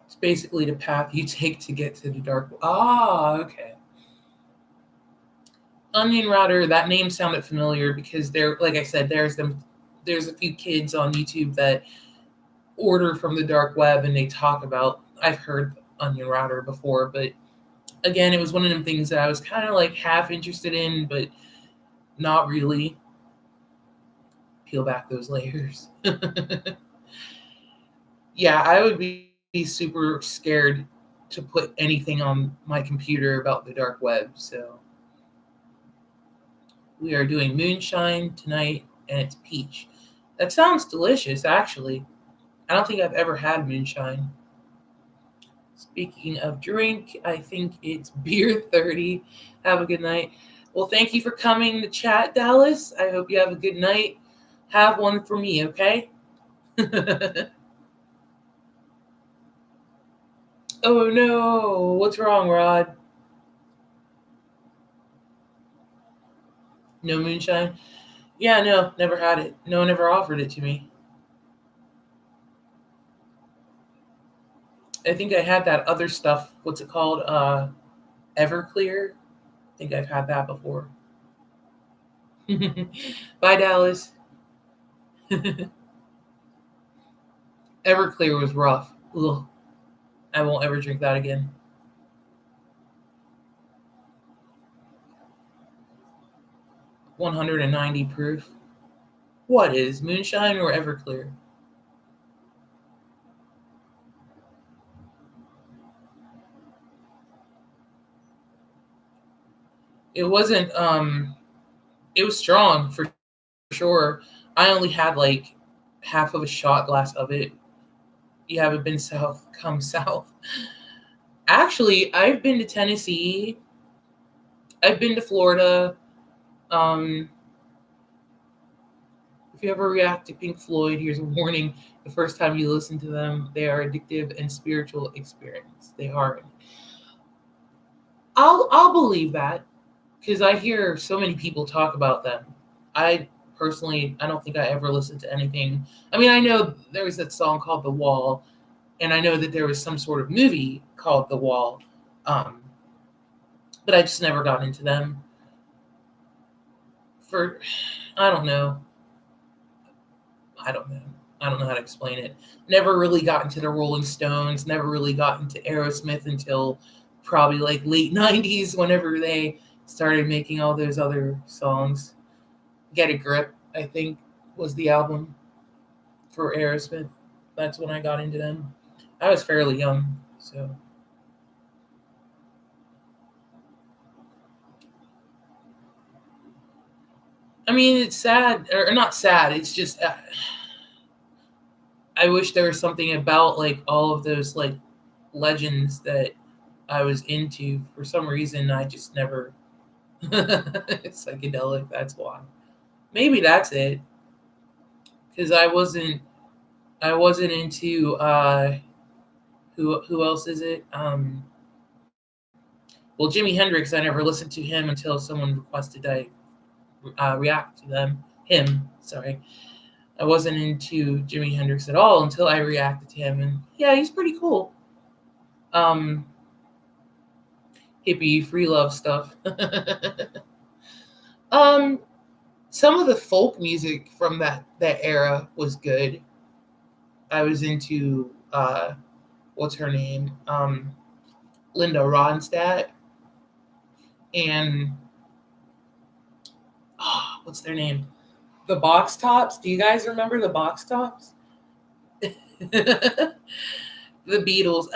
It's basically the path you take to get to the dark. Ah, okay. Onion router. That name sounded familiar because there, like I said, there's a few kids on YouTube that order from the dark web and they talk about. I've heard onion router before, but again, it was one of them things that I was kind of like half interested in, but not really. Peel back those layers. Yeah, I would be super scared to put anything on my computer about the dark web. So we are doing moonshine tonight, and it's peach. That sounds delicious, actually. I don't think I've ever had moonshine. Speaking of drink, I think it's beer 30. Have a good night. Well, thank you for coming to chat, Dallas. I hope you have a good night. Have one for me, okay? Oh no, what's wrong, Rod? No moonshine? Yeah, no, never had it. No one ever offered it to me. I think I had that other stuff. What's it called? Everclear. I think I've had that before. Bye, Dallas. Everclear was rough. Ugh. I won't ever drink that again. $190 proof. What is moonshine or Everclear? It wasn't. It was strong for sure. I only had like half of a shot glass of it. You haven't been south? Come south. Actually, I've been to Tennessee. I've been to Florida. Um, if you ever react to Pink Floyd, here's a warning. The first time you listen to them, they are addictive and spiritual experience. They are. I'll believe that because I hear so many people talk about them. I personally, I don't think I ever listened to anything. I mean, I know there was that song called The Wall, and I know that there was some sort of movie called The Wall, um, but I just never got into them. For I don't know. I don't know. I don't know how to explain it. Never really got into the Rolling Stones. Never really got into Aerosmith until probably like late '90s, whenever they started making all those other songs. Get a Grip, I think, was the album for Aerosmith. That's when I got into them. I was fairly young, so. I mean, it's sad, or not sad. It's just I wish there was something about like all of those like legends that I was into. For some reason, I just never. It's psychedelic. That's why. Maybe that's it. Because I wasn't into who else is it? Well, Jimi Hendrix. I never listened to him until someone requested I react to him. Sorry, I wasn't into Jimi Hendrix at all until I reacted to him, and yeah, he's pretty cool. Um, Hippie free love stuff. um, some of the folk music from that era was good. I was into what's her name, Linda Ronstadt, and what's their name, the Box Tops. Do you guys remember the Box Tops? The Beatles.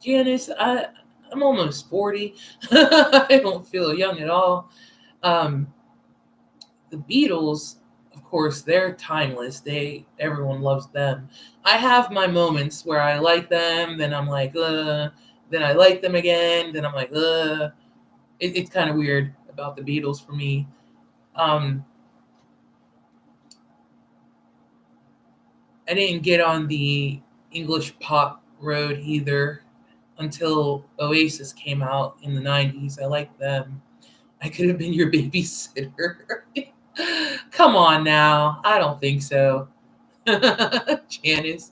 Janice, I'm almost 40. I don't feel young at all. Um, the Beatles, of course, they're timeless. Everyone loves them. I have my moments where I like them, then I'm like, then I like them again, then I'm like, it's kind of weird about the Beatles for me. Um, I didn't get on the English pop road either until Oasis came out in the 90s. I liked them. I could have been your babysitter. Come on now. I don't think so. Janice.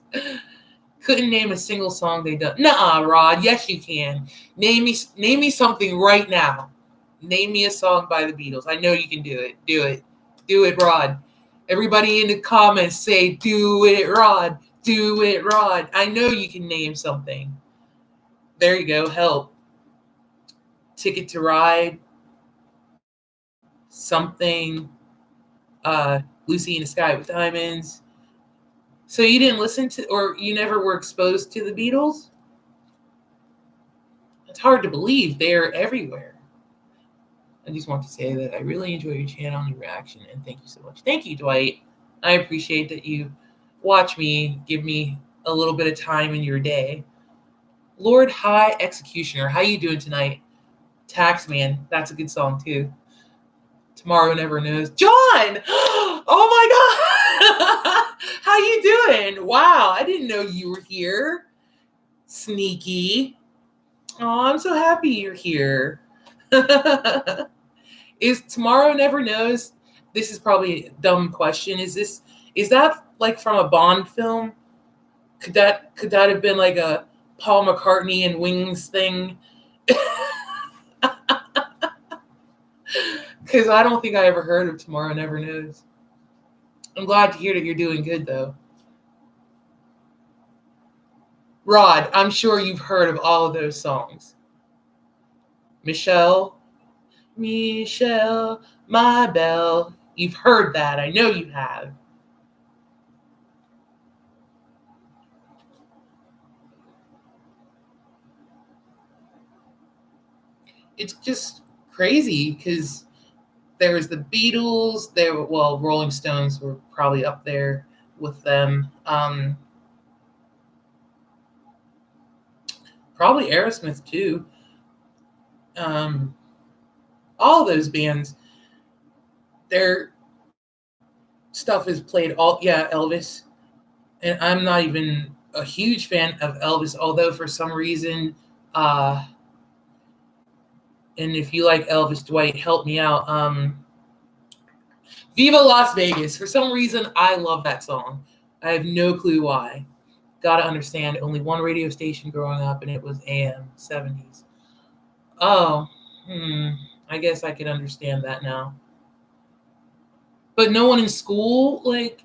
Couldn't name a single song they done. Nuh-uh, Rod. Yes, you can. Name me something right now. Name me a song by the Beatles. I know you can do it. Do it. Do it, Rod. Everybody in the comments say, do it, Rod. Do it, Rod. I know you can name something. There you go. Help. Ticket to Ride. Something. Lucy in the Sky with Diamonds. So you didn't listen to, or you never were exposed to the Beatles? It's hard to believe. They're everywhere. I just want to say that I really enjoy your channel and your reaction, and thank you so much. Thank you, Dwight. I appreciate that you watch me, give me a little bit of time in your day. Lord High Executioner, how you doing tonight? Taxman, that's a good song too. Tomorrow Never Knows. John! Oh my God! How you doing? Wow, I didn't know you were here. Sneaky. Oh, I'm so happy you're here. Is Tomorrow Never Knows? This is probably a dumb question. Is that like from a Bond film? Could that have been like a Paul McCartney and Wings thing? Because I don't think I ever heard of Tomorrow Never Knows. I'm glad to hear that you're doing good, though. Rod, I'm sure you've heard of all of those songs. Michelle, my belle. You've heard that. I know you have. It's just crazy because there was the Beatles. Rolling Stones were probably up there with them. Probably Aerosmith too. All those bands, their stuff is played all. Yeah, Elvis, and I'm not even a huge fan of Elvis, although for some reason, and if you like Elvis, Dwight, help me out. Viva Las Vegas. For some reason, I love that song. I have no clue why. Gotta understand, only one radio station growing up, and it was AM 70s. Oh, I guess I could understand that now. But no one in school, like,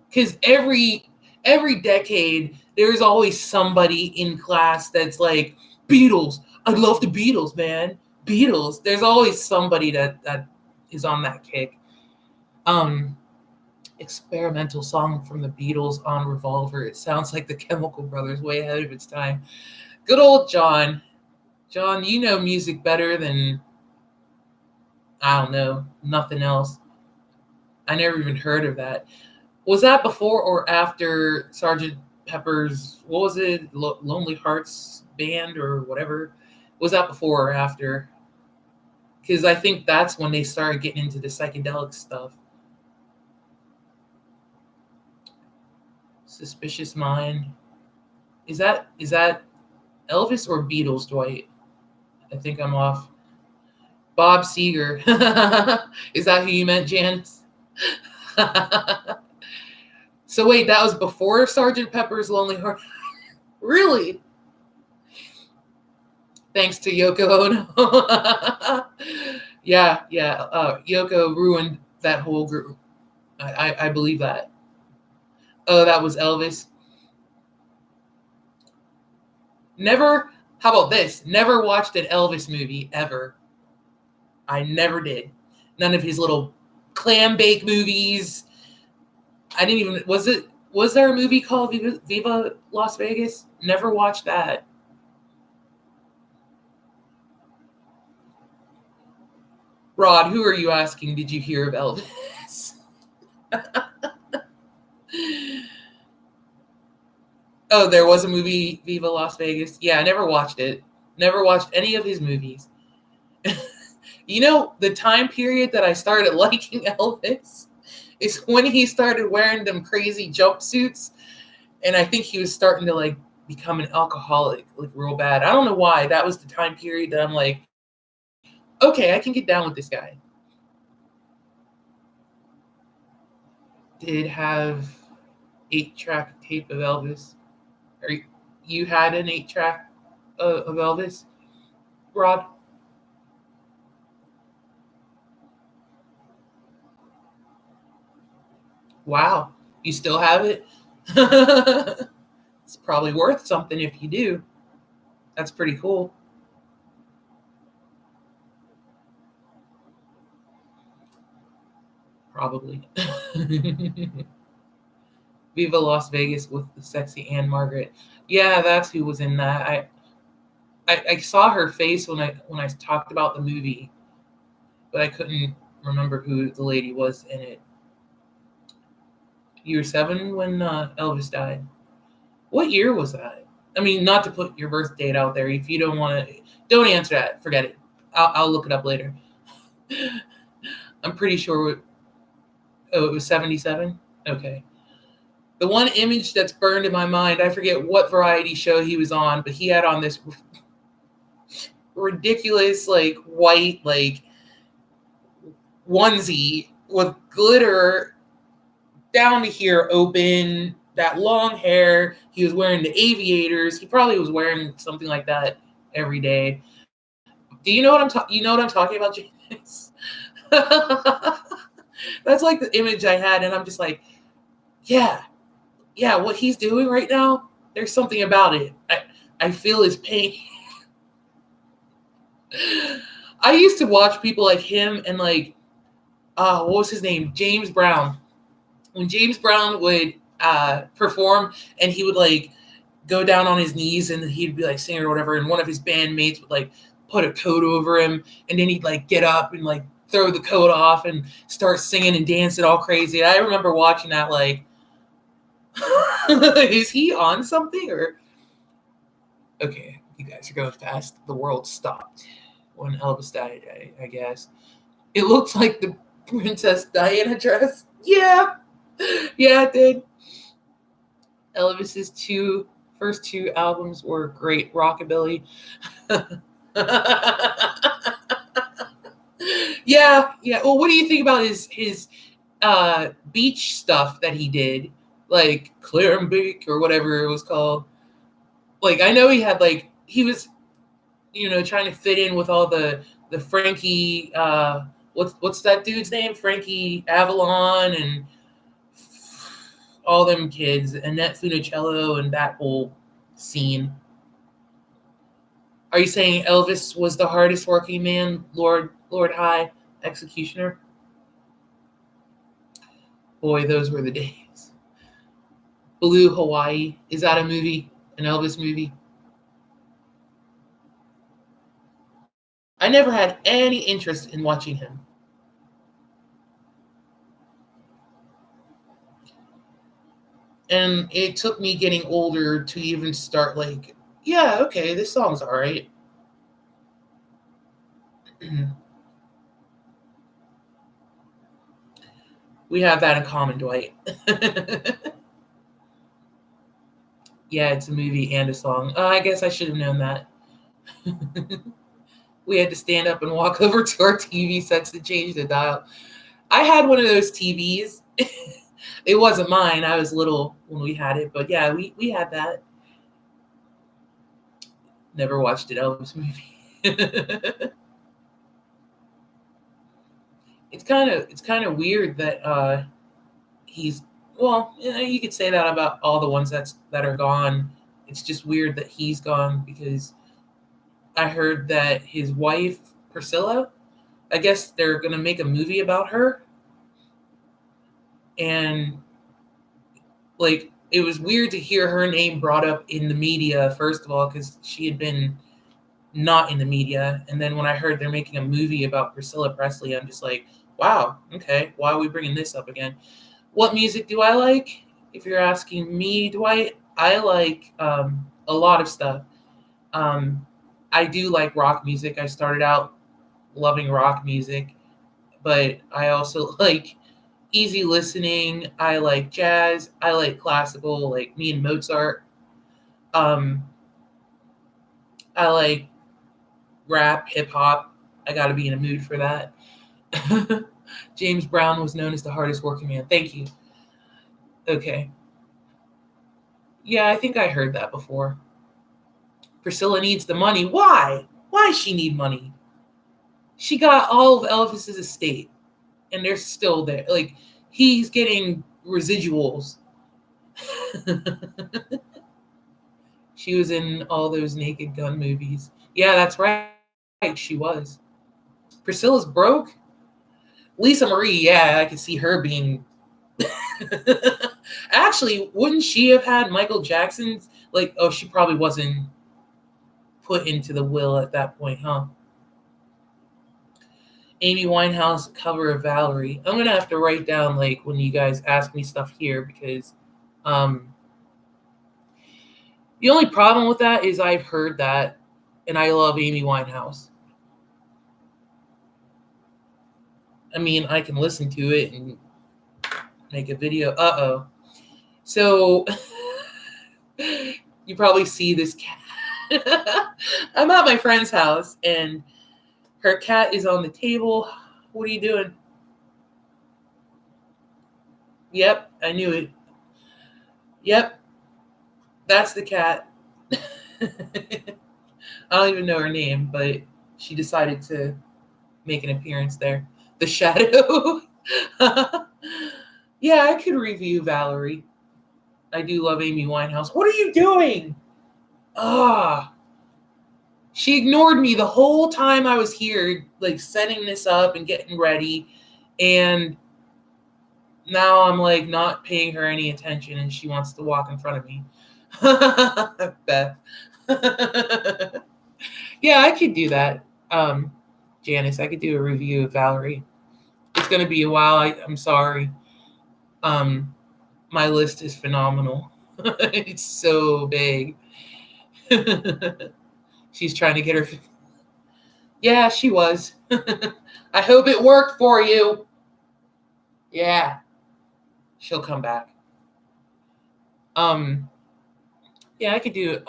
because every decade there's always somebody in class that's like, Beatles. I love the Beatles, man. Beatles. There's always somebody that is on that kick. Experimental song from the Beatles on Revolver. It sounds like the Chemical Brothers, way ahead of its time. Good old John. John, you know music better than, I don't know, nothing else. I never even heard of that. Was that before or after Sergeant Pepper's, what was it, Lonely Hearts Band or whatever? Was that before or after? Because I think that's when they started getting into the psychedelic stuff. Suspicious Mind. Is that Elvis or Beatles, Dwight? I think I'm off. Bob Seger. Is that who you meant, Janice? So wait, that was before Sergeant Pepper's Lonely Heart? Really? Thanks to Yoko Ono. Yeah. Yoko ruined that whole group. I believe that. Oh, that was Elvis. Never, how about this? Never watched an Elvis movie ever. I never did. None of his little clam bake movies. I didn't even, was there a movie called Viva Las Vegas? Never watched that. Rod, who are you asking? Did you hear of Elvis? Oh, there was a movie, Viva Las Vegas. Yeah, I never watched it. Never watched any of his movies. You know, the time period that I started liking Elvis is when he started wearing them crazy jumpsuits. And I think he was starting to like become an alcoholic, like real bad. I don't know why. That was the time period that I'm like, okay, I can get down with this guy. Did have 8-track tape of Elvis. Or you had an 8-track of Elvis, Rod? Wow, you still have it? It's probably worth something if you do. That's pretty cool. Probably. Viva Las Vegas with the sexy Anne Margaret. Yeah, that's who was in that. I saw her face when I talked about the movie, but I couldn't remember who the lady was in it. You were 7 when Elvis died. What year was that? I mean, not to put your birth date out there. If you don't want to, don't answer that. Forget it. I'll look it up later. I'm pretty sure. Oh, it was 77? Okay. The one image that's burned in my mind, I forget what variety show he was on, but he had on this ridiculous, like, white, like, onesie with glitter down to here open, that long hair. He was wearing the aviators. He probably was wearing something like that every day. Do you know what I'm talking about, James? That's like the image I had, and I'm just like, yeah, what he's doing right now, there's something about it. I feel his pain. I used to watch people like him and like, what was his name? James Brown. When James Brown would perform and he would like go down on his knees and he'd be like singing or whatever, and one of his bandmates would like put a coat over him, and then he'd like get up and like throw the coat off and start singing and dancing all crazy. I remember watching that like, is he on something? Or okay, you guys are going fast. The world stopped when Elvis died, I guess. It looks like the Princess Diana dress. Yeah, it did. Elvis's first two albums were great. Rockabilly. Yeah. Well, what do you think about his beach stuff that he did, like Clarenbeak or whatever it was called. Like, I know he had, like, he was, trying to fit in with all the Frankie, what's that dude's name? Frankie Avalon and all them kids, Annette Funicello and that whole scene. Are you saying Elvis was the hardest working man, Lord High Executioner? Boy, those were the days. Blue Hawaii, is that a movie? An Elvis movie? I never had any interest in watching him. And it took me getting older to even start, like, yeah, okay, this song's all right. We have that in common, Dwight. Yeah, it's a movie and a song. I guess I should have known that. We had to stand up and walk over to our TV sets to change the dial. I had one of those TVs. It wasn't mine. I was little when we had it, but yeah, we had that. Never watched an Elvis movie. It's kind of weird that he's, well, you could say that about all the ones that are gone. It's just weird that he's gone, because I heard that his wife Priscilla, I guess they're gonna make a movie about her, and like, it was weird to hear her name brought up in the media, first of all, because she had been not in the media, and then when I heard they're making a movie about Priscilla Presley, I'm just like, wow, okay, why are we bringing this up again? What music do I like? If you're asking me, Dwight, I like a lot of stuff. I do like rock music. I started out loving rock music, but I also like easy listening. I like jazz. I like classical, like me and Mozart. Um, I like rap, hip hop. I got to be in a mood for that. James Brown was known as the hardest working man. Thank you. Okay. Yeah, I think I heard that before. Priscilla needs the money. Why? Why does she need money? She got all of Elvis's estate, and they're still there. Like, he's getting residuals. She was in all those Naked Gun movies. Yeah, that's right. She was. Priscilla's broke. Lisa Marie, yeah, I could see her being. Actually, wouldn't she have had Michael Jackson's? Like, oh, she probably wasn't put into the will at that point, huh? Amy Winehouse cover of Valerie. I'm gonna have to write down, like, when you guys ask me stuff here, because the only problem with that is I've heard that, and I love Amy Winehouse. I mean, I can listen to it and make a video. So you probably see this cat. I'm at my friend's house, and her cat is on the table. What are you doing? Yep, I knew it. Yep, that's the cat. I don't even know her name, but she decided to make an appearance there. The Shadow. Yeah, I could review Valerie. I do love Amy Winehouse. What are you doing? She ignored me the whole time I was here, like, setting this up and getting ready. And now I'm, like, not paying her any attention, and she wants to walk in front of me. Beth. Yeah, I could do that. Janice, I could do a review of Valerie. It's going to be a while. I'm sorry. My list is phenomenal. It's so big. She's trying to get her. Yeah, she was. I hope it worked for you. Yeah. She'll come back. Yeah, I could do.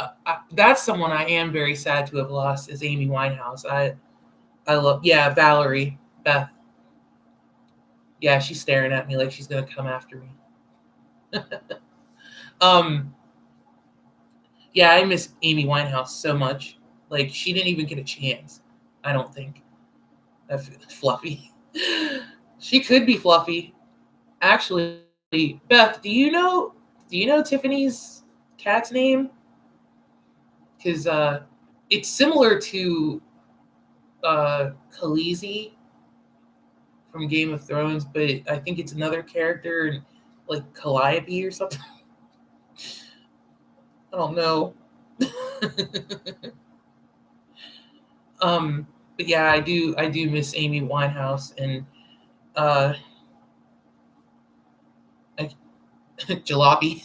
That's someone I am very sad to have lost, is Amy Winehouse. I love. Yeah, Valerie, Beth. Yeah, she's staring at me like she's gonna come after me. um, yeah, I miss Amy Winehouse so much. Like she didn't even get a chance. I don't think. That's Fluffy. She could be Fluffy. Actually, Beth, do you know Tiffany's cat's name? Because it's similar to Khaleesi from Game of Thrones, but I think it's another character, like Calliope or something. I don't know. But yeah, I do miss Amy Winehouse and uh, I, Jalopy.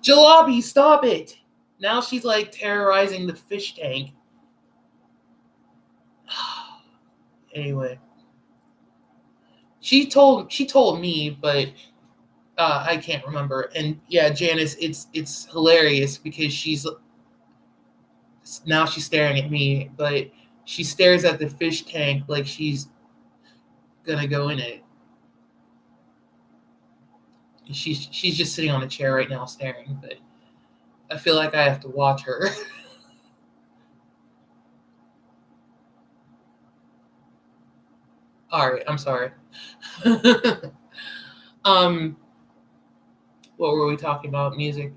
Jalopy, stop it! Now she's like terrorizing the fish tank. Anyway, she told me, but I can't remember. And yeah, Janice, it's hilarious because she's staring at me, but she stares at the fish tank like she's gonna go in it. She's just sitting on a chair right now staring, but I feel like I have to watch her. All right, I'm sorry. um, what were we talking about? Music.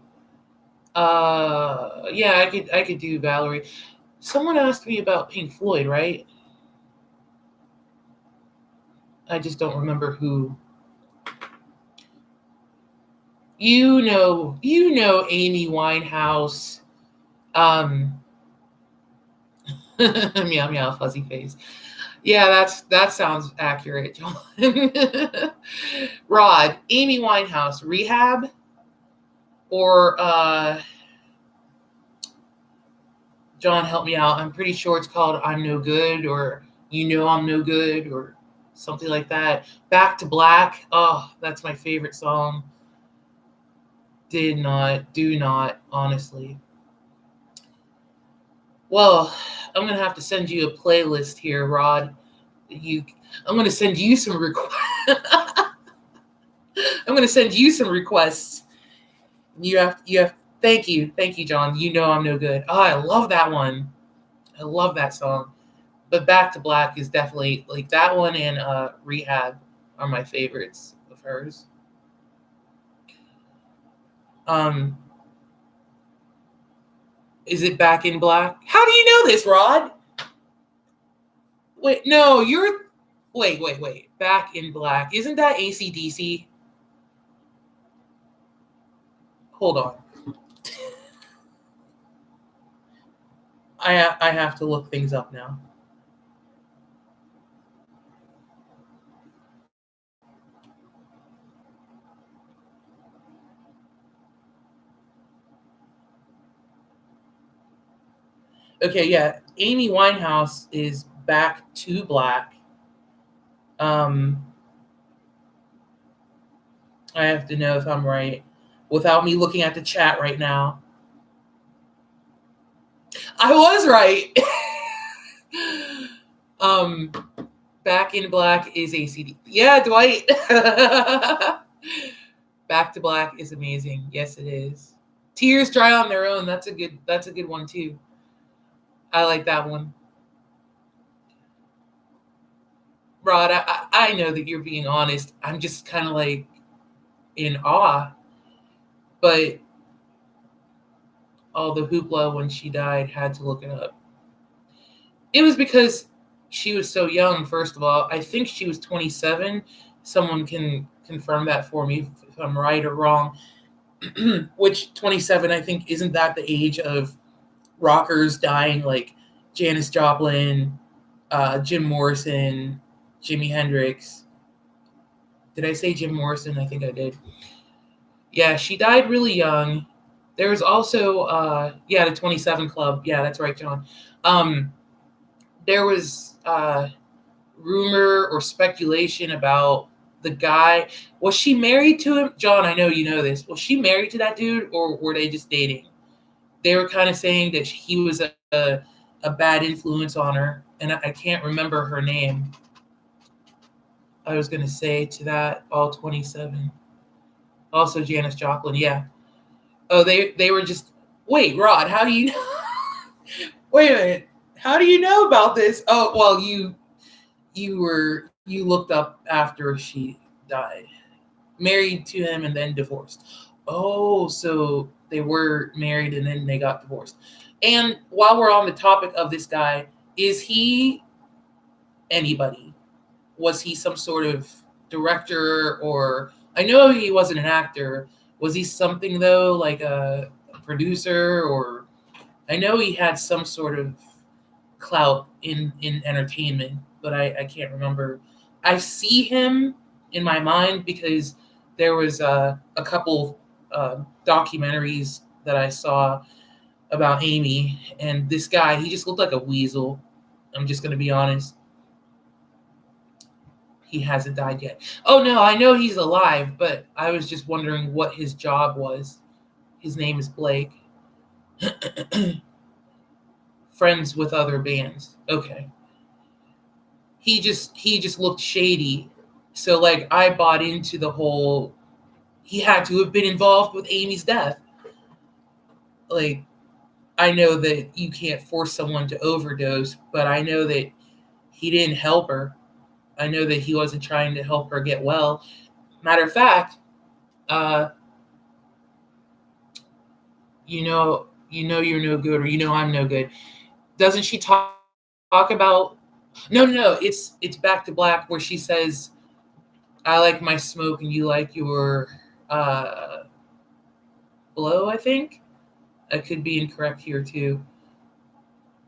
Yeah, I could do Valerie. Someone asked me about Pink Floyd, right? I just don't remember who. You know Amy Winehouse. Um, meow meow fuzzy face. Yeah, that sounds accurate, John. Rod, Amy Winehouse, Rehab, or John, help me out. I'm pretty sure it's called I'm No Good, or You Know I'm No Good, or something like that. Back to Black. Oh, that's my favorite song. Do not, honestly. Well, I'm gonna have to send you a playlist here, Rod. You, I'm gonna send you some requests. I'm gonna send you some requests. You have. Thank you, John. You know I'm no good. Oh, I love that one. I love that song. But Back to Black is definitely like that one, and Rehab are my favorites of hers. Um, is it Back in Black? How do you know this, Rod? Wait, no, you're. Wait. Back in Black. Isn't that AC/DC? Hold on. I have to look things up now. Okay, yeah. Amy Winehouse is Back to Black. Um, I have to know if I'm right without me looking at the chat right now. I was right. um, Back in Black is ACD. Yeah, Dwight. Back to Black is amazing. Yes, it is. Tears Dry on Their Own. That's a good one too. I like that one. Rod, I know that you're being honest. I'm just kind of like in awe. But all the hoopla when she died, had to look it up. It was because she was so young, first of all. I think she was 27. Someone can confirm that for me if I'm right or wrong. Which 27, I think, isn't that the age of rockers dying like Janis Joplin, Jim Morrison, Jimi Hendrix? Did I say Jim Morrison? I think I did. Yeah, she died really young. There was also, the 27 Club. Yeah, that's right, John. Um, there was rumor or speculation about the guy. Was she married to him? John, I know you know this. Was she married to that dude, or were they just dating? They were kind of saying that he was a bad influence on her, and I can't remember her name. I was gonna say to that, all 27. Also Janis Joplin, yeah. Oh, they were just wait, Rod, how do you know? Wait a minute. How do you know about this? Oh, well, you looked up after she died. Married to him and then divorced. Oh, so they were married and then they got divorced. And while we're on the topic of this guy, is he anybody? Was he some sort of director, or I know he wasn't an actor. Was he something though, like a producer, or I know he had some sort of clout in entertainment, but I can't remember. I see him in my mind because there was a couple documentaries that I saw about Amy, and this guy, he just looked like a weasel. I'm just gonna be honest. He hasn't died yet. Oh no, I know he's alive, but I was just wondering what his job was. His name is Blake. Friends with other bands. Okay. He just looked shady. So like I bought into the whole he had to have been involved with Amy's death. Like I know that you can't force someone to overdose, but I know that he didn't help her. I know that he wasn't trying to help her get well. Matter of fact, uh, you're no good, or I'm no good. Doesn't she talk about? No. It's Back to Black where she says, "I like my smoke and you like your uh, blow." I think I could be incorrect here too,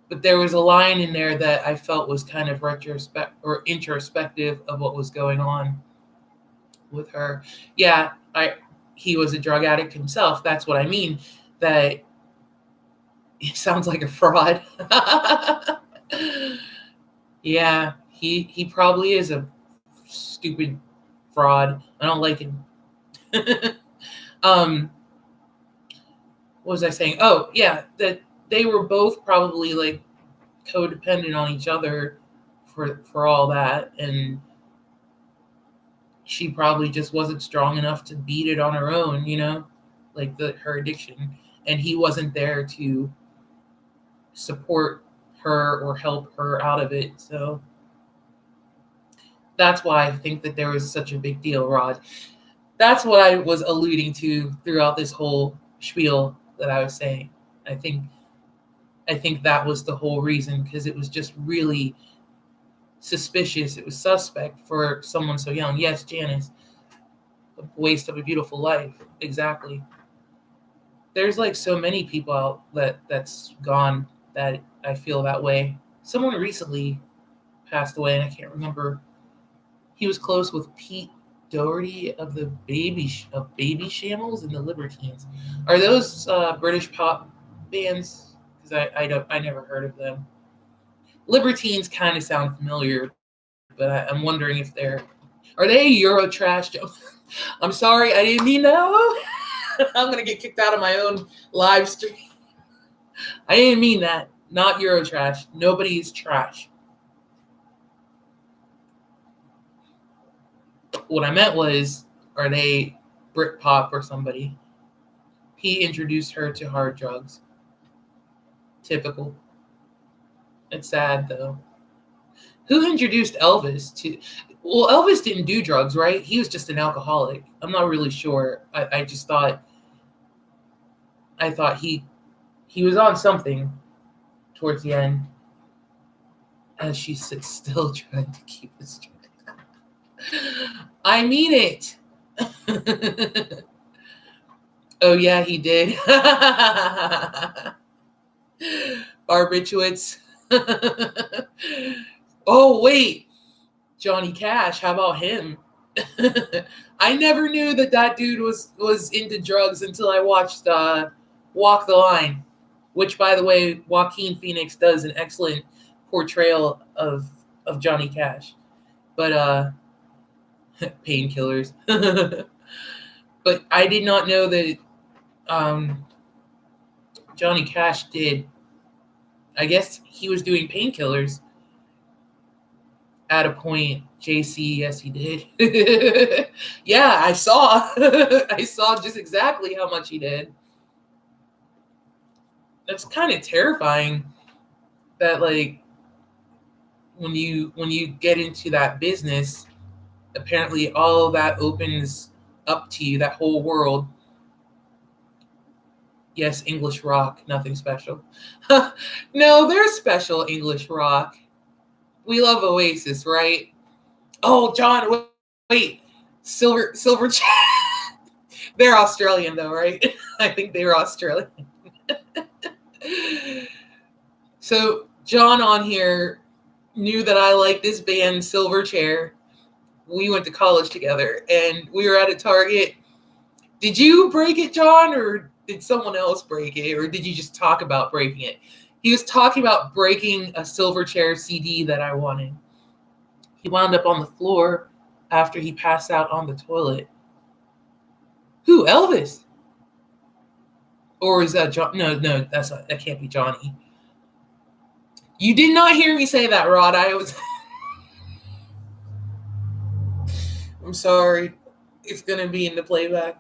but there was a line in there that I felt was kind of retrospect or introspective of what was going on with her. Yeah, I he was a drug addict himself. That's what I mean. That he sounds like a fraud. Yeah, he probably is a stupid fraud. I don't like him. um, what was I saying? Oh, yeah, that they were both probably like codependent on each other for all that, and she probably just wasn't strong enough to beat it on her own, like her addiction, and he wasn't there to support her or help her out of it. So that's why I think that there was such a big deal, Rod. That's what I was alluding to throughout this whole spiel that I was saying. I think I think that was the whole reason, because it was just really suspicious. It was suspect for someone so young. Yes, Janice, a waste of a beautiful life. Exactly. There's like so many people out that's gone that I feel that way. Someone recently passed away, and I can't remember. He was close with Pete Doherty of the Baby Shambles and the Libertines. Are those British pop bands? Because I never heard of them. Libertines kind of sound familiar, but I'm wondering if are they Eurotrash? I'm sorry, I didn't mean that. I'm gonna get kicked out of my own live stream. I didn't mean that. Not Eurotrash. Nobody's trash. What I meant was, are they Britpop or somebody? He introduced her to hard drugs. Typical. It's sad though. Who introduced Elvis to? Well, Elvis didn't do drugs, right? He was just an alcoholic. I'm not really sure. I just thought. I thought he was on something towards the end, as she sits still trying to keep it straight. I mean it. Oh yeah, he did. Barbiturates. Oh wait, Johnny Cash. How about him? I never knew that dude was into drugs until I watched Walk the Line, which, by the way, Joaquin Phoenix does an excellent portrayal of Johnny Cash. But painkillers. But I did not know that um, Johnny Cash did. I guess he was doing painkillers. at a point. JC, yes, he did. Yeah, I saw. I saw just exactly how much he did. That's kind of terrifying. That like when you get into that business, apparently all of that opens up to you. That whole world. Yes, English rock, nothing special. No, there's special English rock. We love Oasis, right? Oh, John, wait. Silver. They're Australian, though, right? I think they were Australian. So, John on here knew that I liked this band, Silverchair. We went to college together, and we were at a Target. Did you break it, John, or did someone else break it, or did you just talk about breaking it? He was talking about breaking a Silverchair CD that I wanted. He wound up on the floor after he passed out on the toilet. Who, Elvis? Or is that John? No, that can't be Johnny. You did not hear me say that, Rod. I'm sorry. It's gonna be in the playback.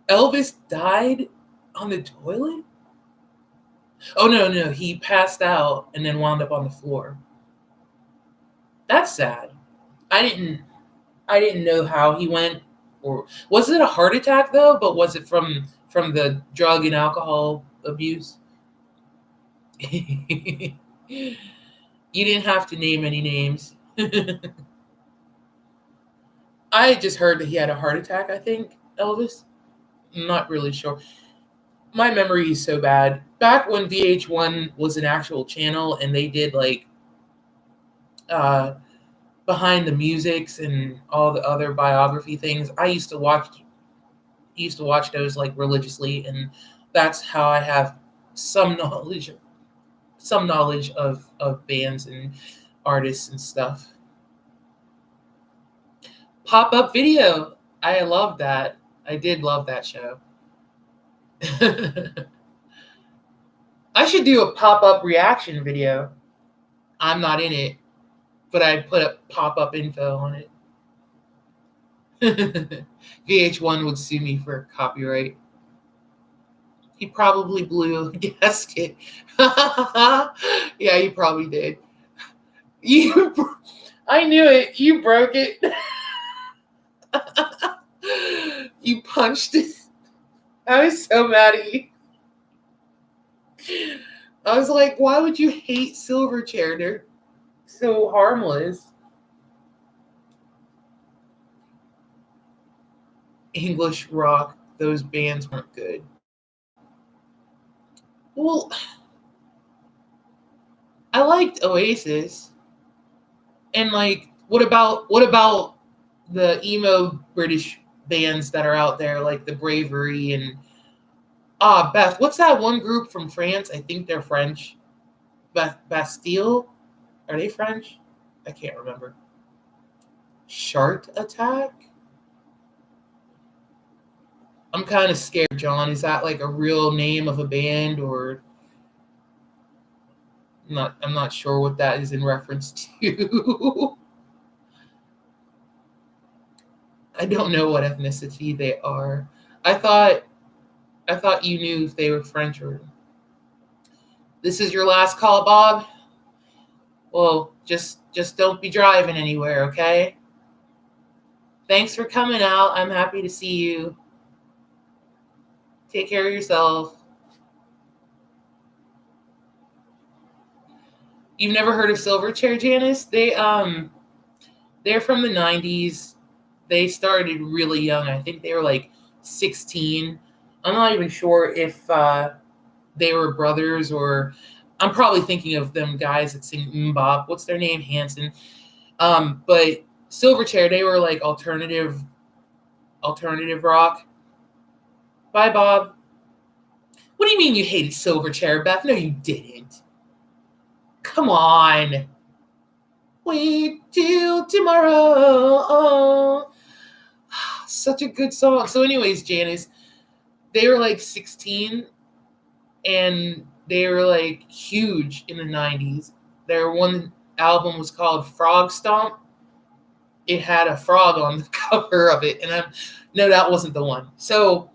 Elvis died on the toilet? Oh no, he passed out and then wound up on the floor. That's sad. I didn't know how he went, or was it a heart attack though? But was it from the drug and alcohol abuse? You didn't have to name any names. I just heard that he had a heart attack, I think, Elvis. I'm not really sure. My memory is so bad. Back when VH1 was an actual channel and they did like behind the musics and all the other biography things, I used to watch those like religiously, and that's how I have some knowledge of bands and artists and stuff. Pop-up video. I love that. I did love that show. I should do a pop-up reaction video. I'm not in it, but I put up pop-up info on it. VH1 would sue me for copyright. He probably blew a gasket. Yeah, he probably did. I knew it. You broke it. You punched it. I was so mad at you. I was like, why would you hate Silverchair? They're so harmless. English rock, those bands weren't good. Well, I liked Oasis. And like, what about the emo British bands that are out there, like the Bravery and Beth, what's that one group from France? I think they're French. Bastille? Are they French? I can't remember. Shart Attack? I'm kind of scared, John. Is that like a real name of a band, or I'm not sure what that is in reference to. I don't know what ethnicity they are. I thought you knew if they were French or. This is your last call, Bob? Well, just don't be driving anywhere, okay? Thanks for coming out. I'm happy to see you. Take care of yourself. You've never heard of Silverchair, Janice? They're from the 90s. They started really young. I think they were like 16. I'm not even sure if they were brothers, or I'm probably thinking of them guys that sing Mbop. What's their name? Hanson. But Silverchair, they were like alternative rock. Bye, Bob. What do you mean you hated Silverchair, Beth? No, you didn't. Come on. Wait till tomorrow. Oh, such a good song. So anyways, Janice, they were like 16 and they were like huge in the 90s. They were one album was called Frog Stomp. It had a frog on the cover of it, and no, that wasn't the one. So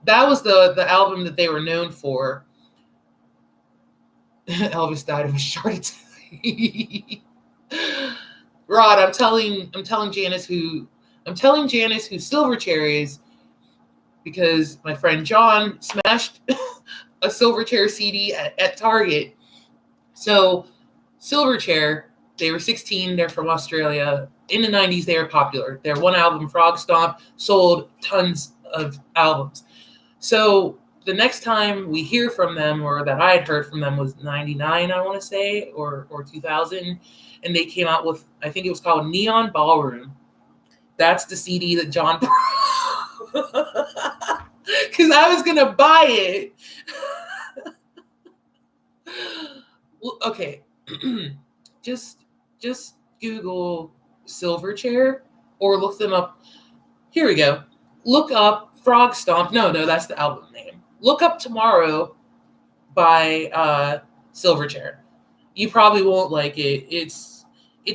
that was the album that they were known for. Elvis died of a heart attack. Rod, I'm telling Janice who Silverchair is, because my friend John smashed a Silverchair CD at Target. So Silverchair, they were 16, they're from Australia. In the 90s, they were popular. Their one album, Frog Stomp, sold tons of albums. So the next time we hear from them, or that I had heard from them, was 99, I want to say, or 2000. And they came out with, I think it was called Neon Ballroom. That's the CD that John because I was going to buy it. Okay. just Google Silverchair or look them up. Here we go. Look up Frog Stomp. No, that's the album name. Look up Tomorrow by Silverchair. You probably won't like it. It's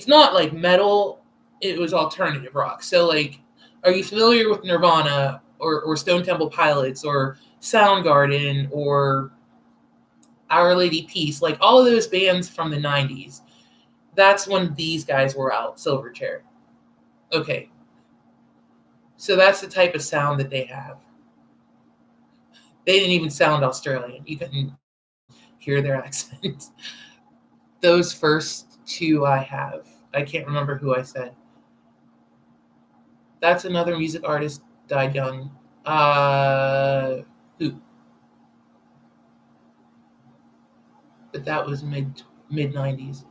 not like metal. It was alternative rock. So like, are you familiar with Nirvana or Stone Temple Pilots or Soundgarden or Our Lady Peace? Like all of those bands from the 90s. That's when these guys were out, Silverchair. Okay. So that's the type of sound that they have. They didn't even sound Australian. You couldn't hear their accent. Those first two I have. I can't remember who I said. That's another music artist, died young. Who? But that was mid 90s.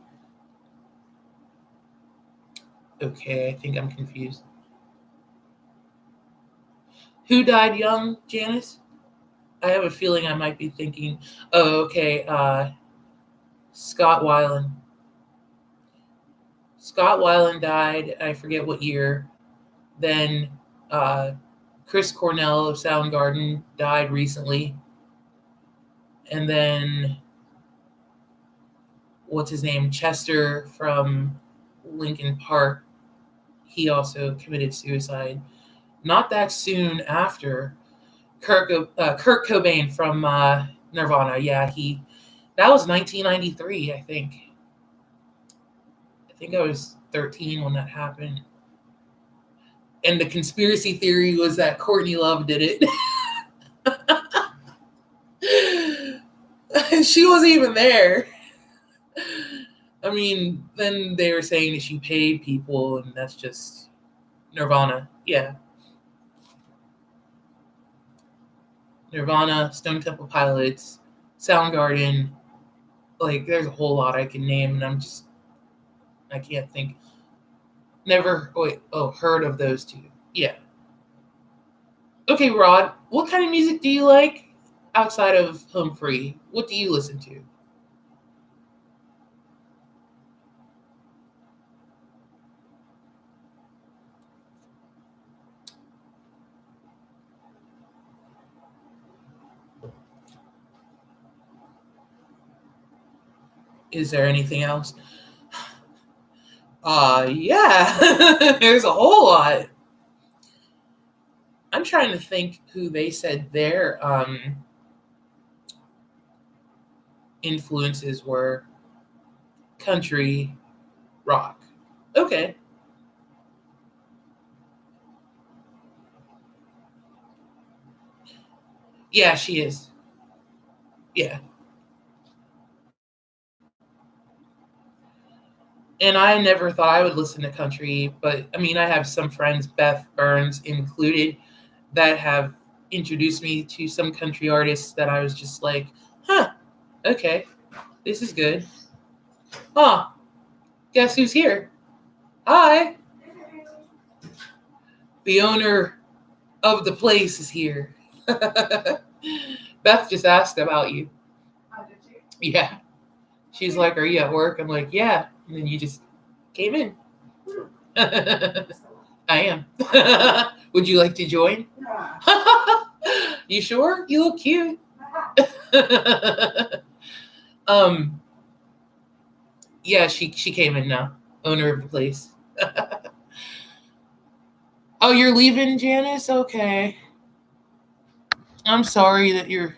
Okay, I think I'm confused. Who died young, Janice? I have a feeling I might be thinking, oh, okay, Scott Weiland. Scott Weiland died, I forget what year. Then Chris Cornell of Soundgarden died recently. And then, what's his name? Chester from Linkin Park. He also committed suicide. Not that soon after. Kurt Cobain from Nirvana. Yeah, that was 1993, I think. I think I was 13 when that happened. And the conspiracy theory was that Courtney Love did it. She wasn't even there. I mean, then they were saying that she paid people, and that's just Nirvana. Yeah. Nirvana, Stone Temple Pilots, Soundgarden. Like, there's a whole lot I can name, and I can't think. Heard of those two. Yeah. Okay, Rod, what kind of music do you like outside of Home Free? What do you listen to? Is there anything else? Yeah. There's a whole lot. I'm trying to think who they said their influences were. Country rock. Okay. Yeah, she is. Yeah. And I never thought I would listen to country, but I mean, I have some friends, Beth Burns included, that have introduced me to some country artists that I was just like, huh, okay, this is good. Huh, guess who's here? Hi. The owner of the place is here. Beth just asked about you. Oh, did you? Yeah. She's like, are you at work? I'm like, yeah. And then you just came in. I am. Would you like to join? Yeah. You sure? You look cute. Yeah, she came in now. Owner of the place. Oh, you're leaving, Janice? Okay. I'm sorry that your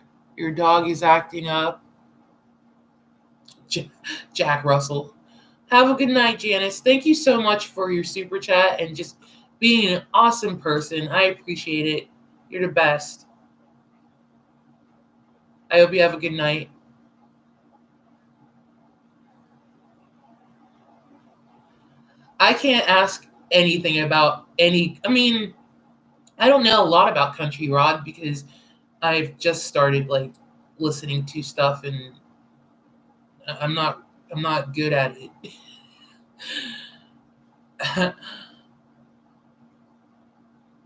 dog is acting up. Jack Russell. Have a good night, Janice. Thank you so much for your super chat and just being an awesome person. I appreciate it. You're the best. I hope you have a good night. I can't ask anything about any. I mean, I don't know a lot about Country Rod because I've just started like listening to stuff and I'm not good at it.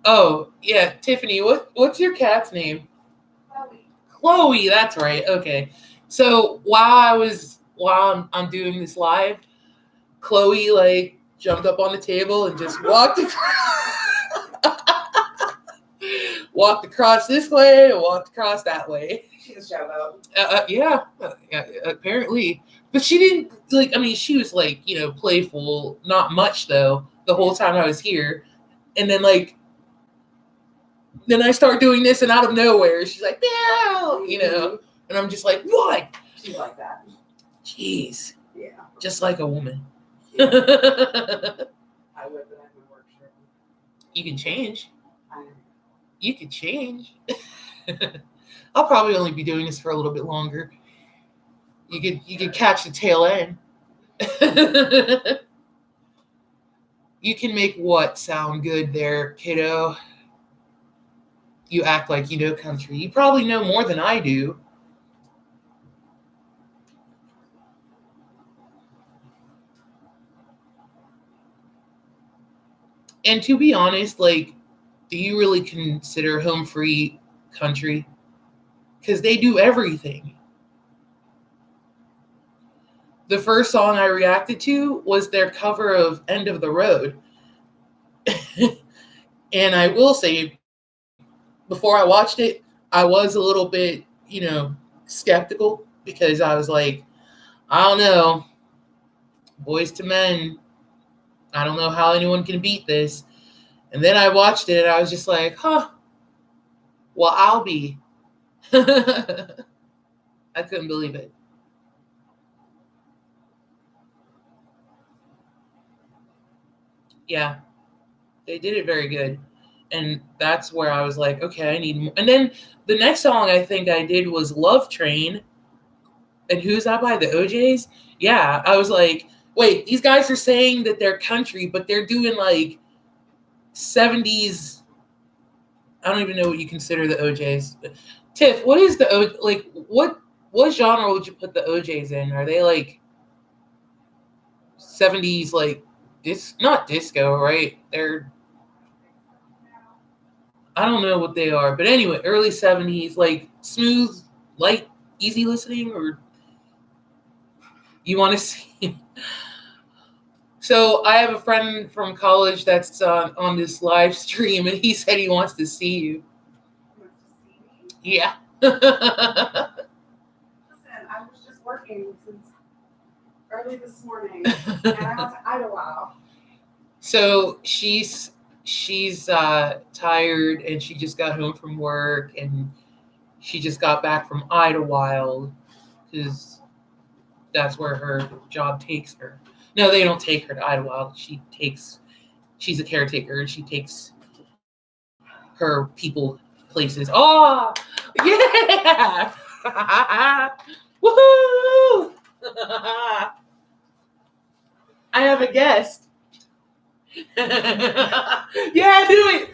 Oh, yeah, Tiffany, what's your cat's name? Chloe. Chloe, that's right. Okay. So while I'm doing this live, Chloe like jumped up on the table and just walked across this way and walked across that way. She's a shout out. Yeah, apparently. But she didn't like. I mean, she was like playful, not much though. The whole time I was here, and then then I start doing this, and out of nowhere, she's like, "Meow," and I'm just like, "What?" She's like that. Jeez, Yeah. just like a woman. I would, but I would work sure. You can change. I know. You could change. I'll probably only be doing this for a little bit longer. You could catch the tail end. You can make what sound good there, kiddo? You act like you know country. You probably know more than I do. And to be honest, like, do you really consider Home Free country? Because they do everything. The first song I reacted to was their cover of End of the Road. And I will say, before I watched it, I was a little bit, skeptical because I was like, I don't know. Boys to Men. I don't know how anyone can beat this. And then I watched it and I was just like, huh. Well, I'll be. I couldn't believe it. Yeah, they did it very good. And that's where I was like, okay, I need more. And then the next song I think I did was Love Train. And who's that by? The OJs? Yeah, I was like, wait, these guys are saying that they're country, but they're doing like 70s. I don't even know what you consider the OJs. Tiff, what is what genre would you put the OJs in? Are they like 70s like not disco, right? I don't know what they are, but anyway, early 70s, like smooth, light, easy listening, or you want to see? So I have a friend from college that's on this live stream, and he said he wants to see you. He wants to see me? Yeah. Listen, I was just working since early this morning, and I went to Idlewild. So she's tired, and she just got home from work, and she just got back from Idlewild because that's where her job takes her. No, they don't take her to Idlewild. She's a caretaker, and she takes her people places. Oh, yeah! Woohoo! I have a guest. Yeah, do it.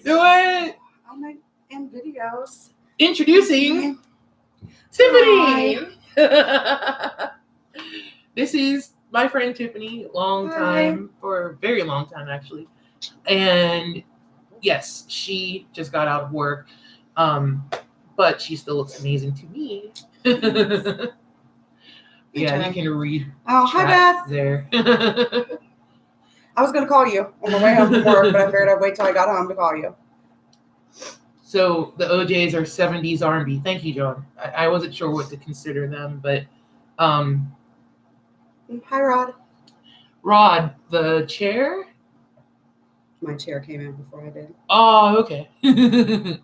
Do it. I'll make in videos. Introducing Tiffany. This is my friend Tiffany, long time, for a very long time actually. And yes, she just got out of work, but she still looks amazing to me. Yeah, you can read. Oh, hi Beth. There. I was gonna call you on the way home from work, but I figured I'd wait till I got home to call you. So the OJs are 70s R&B. Thank you, John. I wasn't sure what to consider them, but Hi, Rod. Rod, the chair. My chair came in before I did. Oh, okay. There's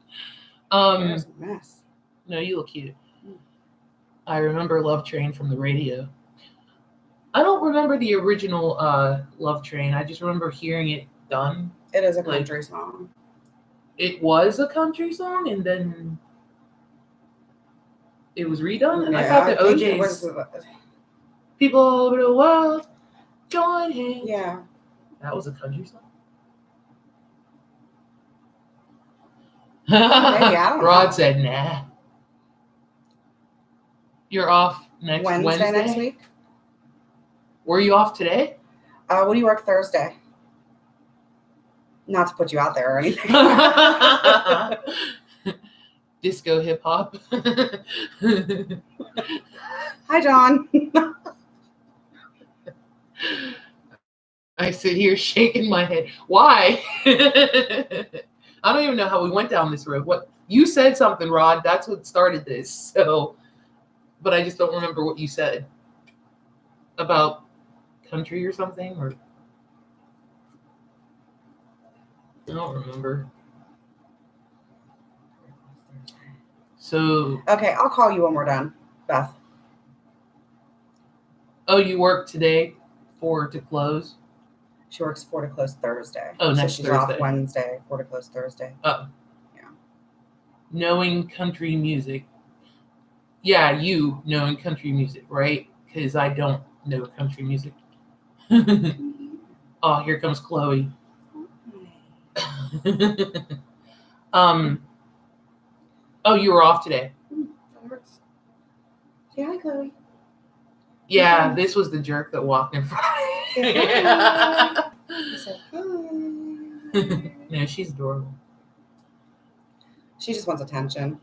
a mess. No, you look cute. I remember Love Train from the radio. I don't remember the original Love Train. I just remember hearing it done. It is a country song. It was a country song, and then it was redone. Yeah, I thought that think it OJ's was- people all over the world join hands. Yeah. That was a country song. Maybe, I don't Rod know. said, "Nah." You're off next Wednesday. Next week. Were you off today? What do you work Thursday? Not to put you out there or anything. Disco hip hop. Hi, John. I sit here shaking my head. Why? I don't even know how we went down this road. What you said something, Rod. That's what started this. So, but I just don't remember what you said about country or something. Or I don't remember. So, Okay, I'll call you when we're done, Beth. oh, you work today 4 to close? She works 4 to close Thursday. Oh, so next she's Thursday. off Wednesday, 4 to close Thursday. Oh. Yeah. Knowing country music. Yeah, you knowing country music, right? Because I don't know country music. Oh, here comes Chloe. Oh, you were off today. That hurts. Say hi, Chloe. Yeah, this was the jerk that walked in front of me. I said hi. No, she's adorable. She just wants attention.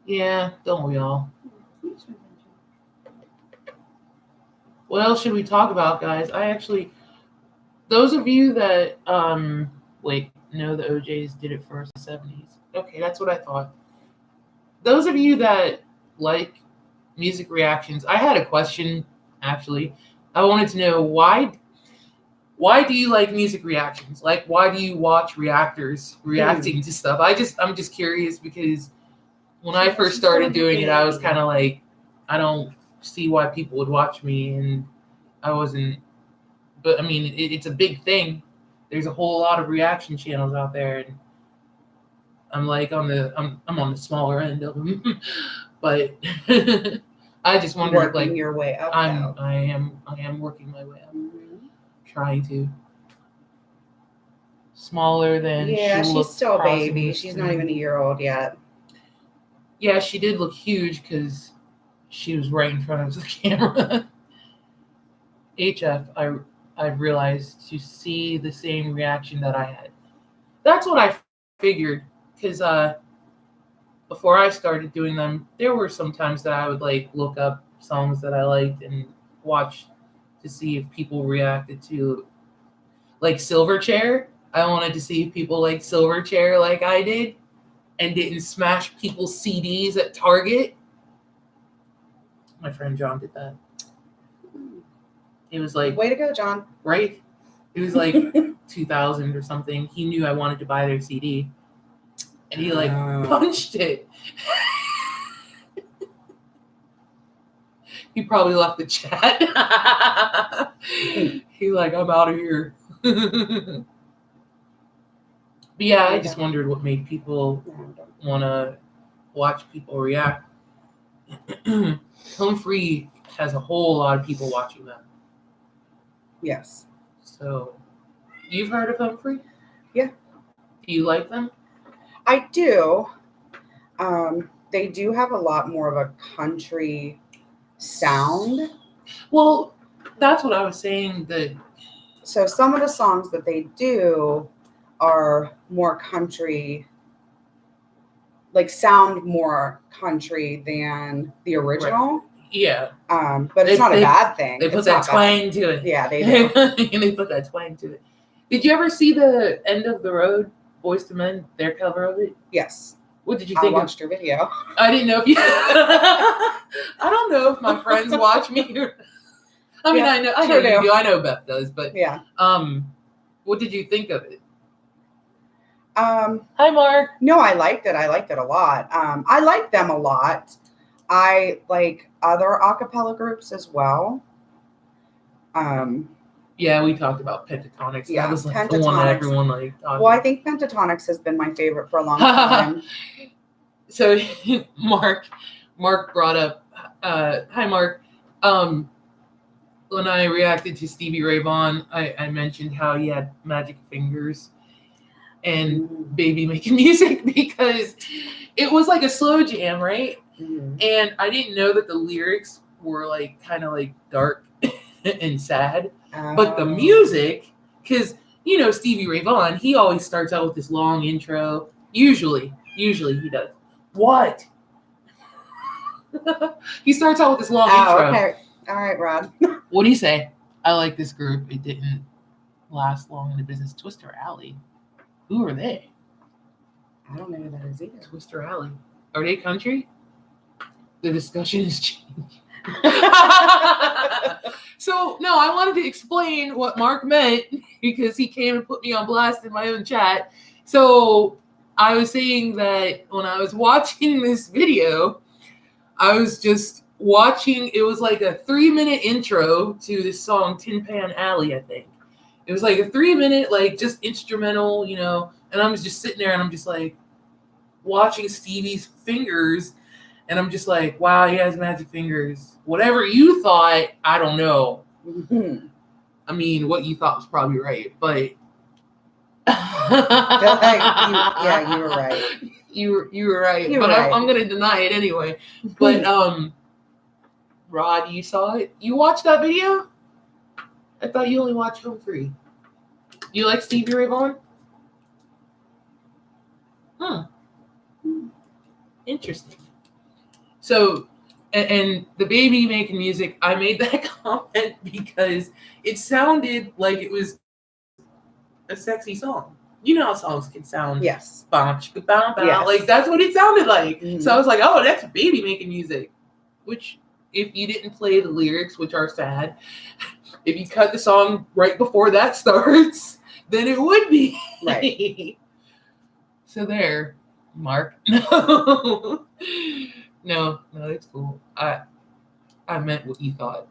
Yeah, don't we all? What else should we talk about, guys? Those of you that know the OJs did it first in the 70s. Okay, that's what I thought. Those of you that like music reactions, I had a question actually. I wanted to know why do you like music reactions? Like, why do you watch reactors reacting to stuff? I'm just curious because when I first started doing it, I was kind of like, I don't see why people would watch me, and I wasn't. But I mean, it's a big thing. There's a whole lot of reaction channels out there, and I'm like I'm on the smaller end of them. But I just wonder, Working like, your way up. I am working my way up, trying to. Smaller than Yeah, she she's looked still a crossing baby. the She's screen. not even a year old yet. Yeah, she did look huge because she was right in front of the camera. HF, I realized to see the same reaction that I had. That's what I figured because before I started doing them, there were some times that I would like look up songs that I liked and watch to see if people reacted to, like, Silverchair. I wanted to see if people liked Silverchair like I did and didn't smash people's CDs at Target. My friend John did that. It was like, Way to go, John. right? It was like 2000 or something. He knew I wanted to buy their CD. And he like punched it. He probably left the chat. He like, I'm out of here. But yeah, I just wondered what made people want to watch people react. Humphrey has a whole lot of people watching that. Yes. So, you've heard of Humphrey? Yeah. Do you like them? I do. They do have a lot more of a country sound. Well, that's what I was saying. So some of the songs that they do are more country, like sound more country than the original. Right. Yeah. But it's not a bad thing. They put It's that not bad. twang to it. Yeah, they do. They put that twang to it. Did you ever see the End of the Road, Boyz II Men, their cover of it? Yes. What did you I think? watched your video. I didn't know if you. I don't know if my friends watch me. I mean, Yeah, I know sure you do. do. I know Beth does, but Yeah. what did you think of it? Um, Hi, Mark. no, I liked it. I liked it a lot. I like them a lot. I like other a cappella groups as well. Yeah, we talked about Pentatonics. Yeah, That was like the one that Pentatonics. everyone like. Well, I think Pentatonics has been my favorite for a long time. So Mark brought up. Hi, Mark. When I reacted to Stevie Ray Vaughan, I mentioned how he had magic fingers and baby making music because it was like a slow jam, right? And I didn't know that the lyrics were like kind of like dark and sad, but the music, because you know Stevie Ray Vaughan, he always starts out with this long intro. Usually he does. What? He starts out with this long intro. Okay. All right, Rod. What do you say? I like this group. It didn't last long in the business. Twister Alley. Who are they? I don't know who that is either. Twister Alley. Are they country? The discussion has changed. So, no, I wanted to explain what Mark meant because he came and put me on blast in my own chat. So, I was saying that when I was watching this video, I was just watching, it was like a 3-minute intro to this song, Tin Pan Alley, I think. It was like a 3-minute, like just instrumental, you know, and I was just sitting there and I'm just like watching Stevie's fingers and I'm just like, wow, he has magic fingers. Whatever you thought, I don't know. I mean, what you thought was probably right, but Yeah, you were right. You were right, You but were right. I'm gonna deny it anyway. But Rod, you saw it. You watched that video? I thought you only watched Home Free. You like Stevie Ray Vaughan? Interesting. So, and the baby making music, I made that comment because it sounded like it was a sexy song. You know how songs can sound. Yes. Yes. Like that's what it sounded like. Mhm. So I was like, oh, that's baby making music. Which, if you didn't play the lyrics, which are sad, if you cut the song right before that starts, then it would be. Right. So there, Mark. No. No, it's cool. I meant what you thought.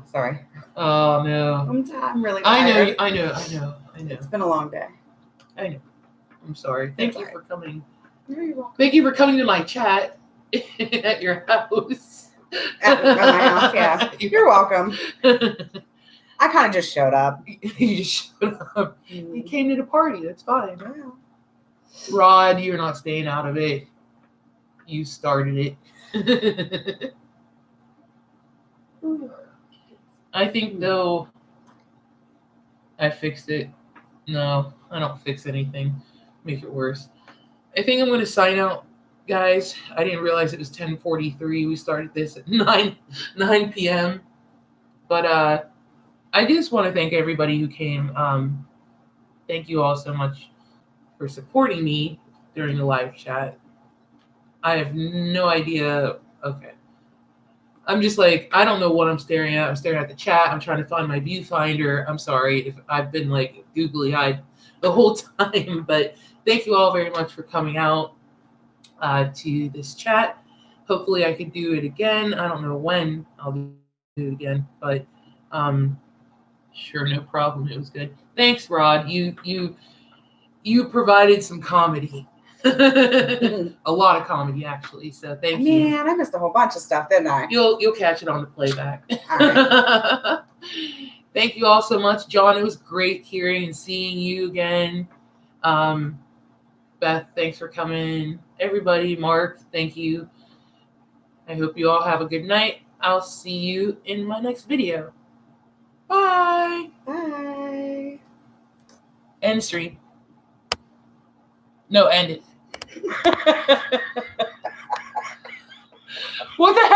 Sorry. Oh no. I'm really tired. I know. It's been a long day. I know. I'm sorry. Thank That's you all for coming. You're welcome. Thank you for coming to my chat at your house. At my house, yeah. You're welcome. I kind of just showed up. You just showed up. You came to the party. That's fine. Yeah. Rod, you're not staying out of it. You started it. I think, though, I fixed it. No, I don't fix anything. Make it worse. I think I'm going to sign out, guys. I didn't realize it was 10:43. We started this at 9 p.m. But I just want to thank everybody who came. Thank you all so much for supporting me during the live chat. I have no idea. Okay. I'm just like, I don't know what I'm staring at. I'm staring at the chat. I'm trying to find my viewfinder. I'm sorry if I've been like googly-eyed the whole time, but thank you all very much for coming out to this chat. Hopefully I could do it again. I don't know when I'll do it again, but sure, no problem. It was good. Thanks, Rod. You provided some comedy. A lot of comedy, actually. So thank you. Man, I missed a whole bunch of stuff, didn't I? You'll catch it on the playback. All right. Thank you all so much, John. It was great hearing and seeing you again. Beth, thanks for coming. Everybody, Mark, thank you. I hope you all have a good night. I'll see you in my next video. Bye. Bye. End stream. No, end it. What the heck?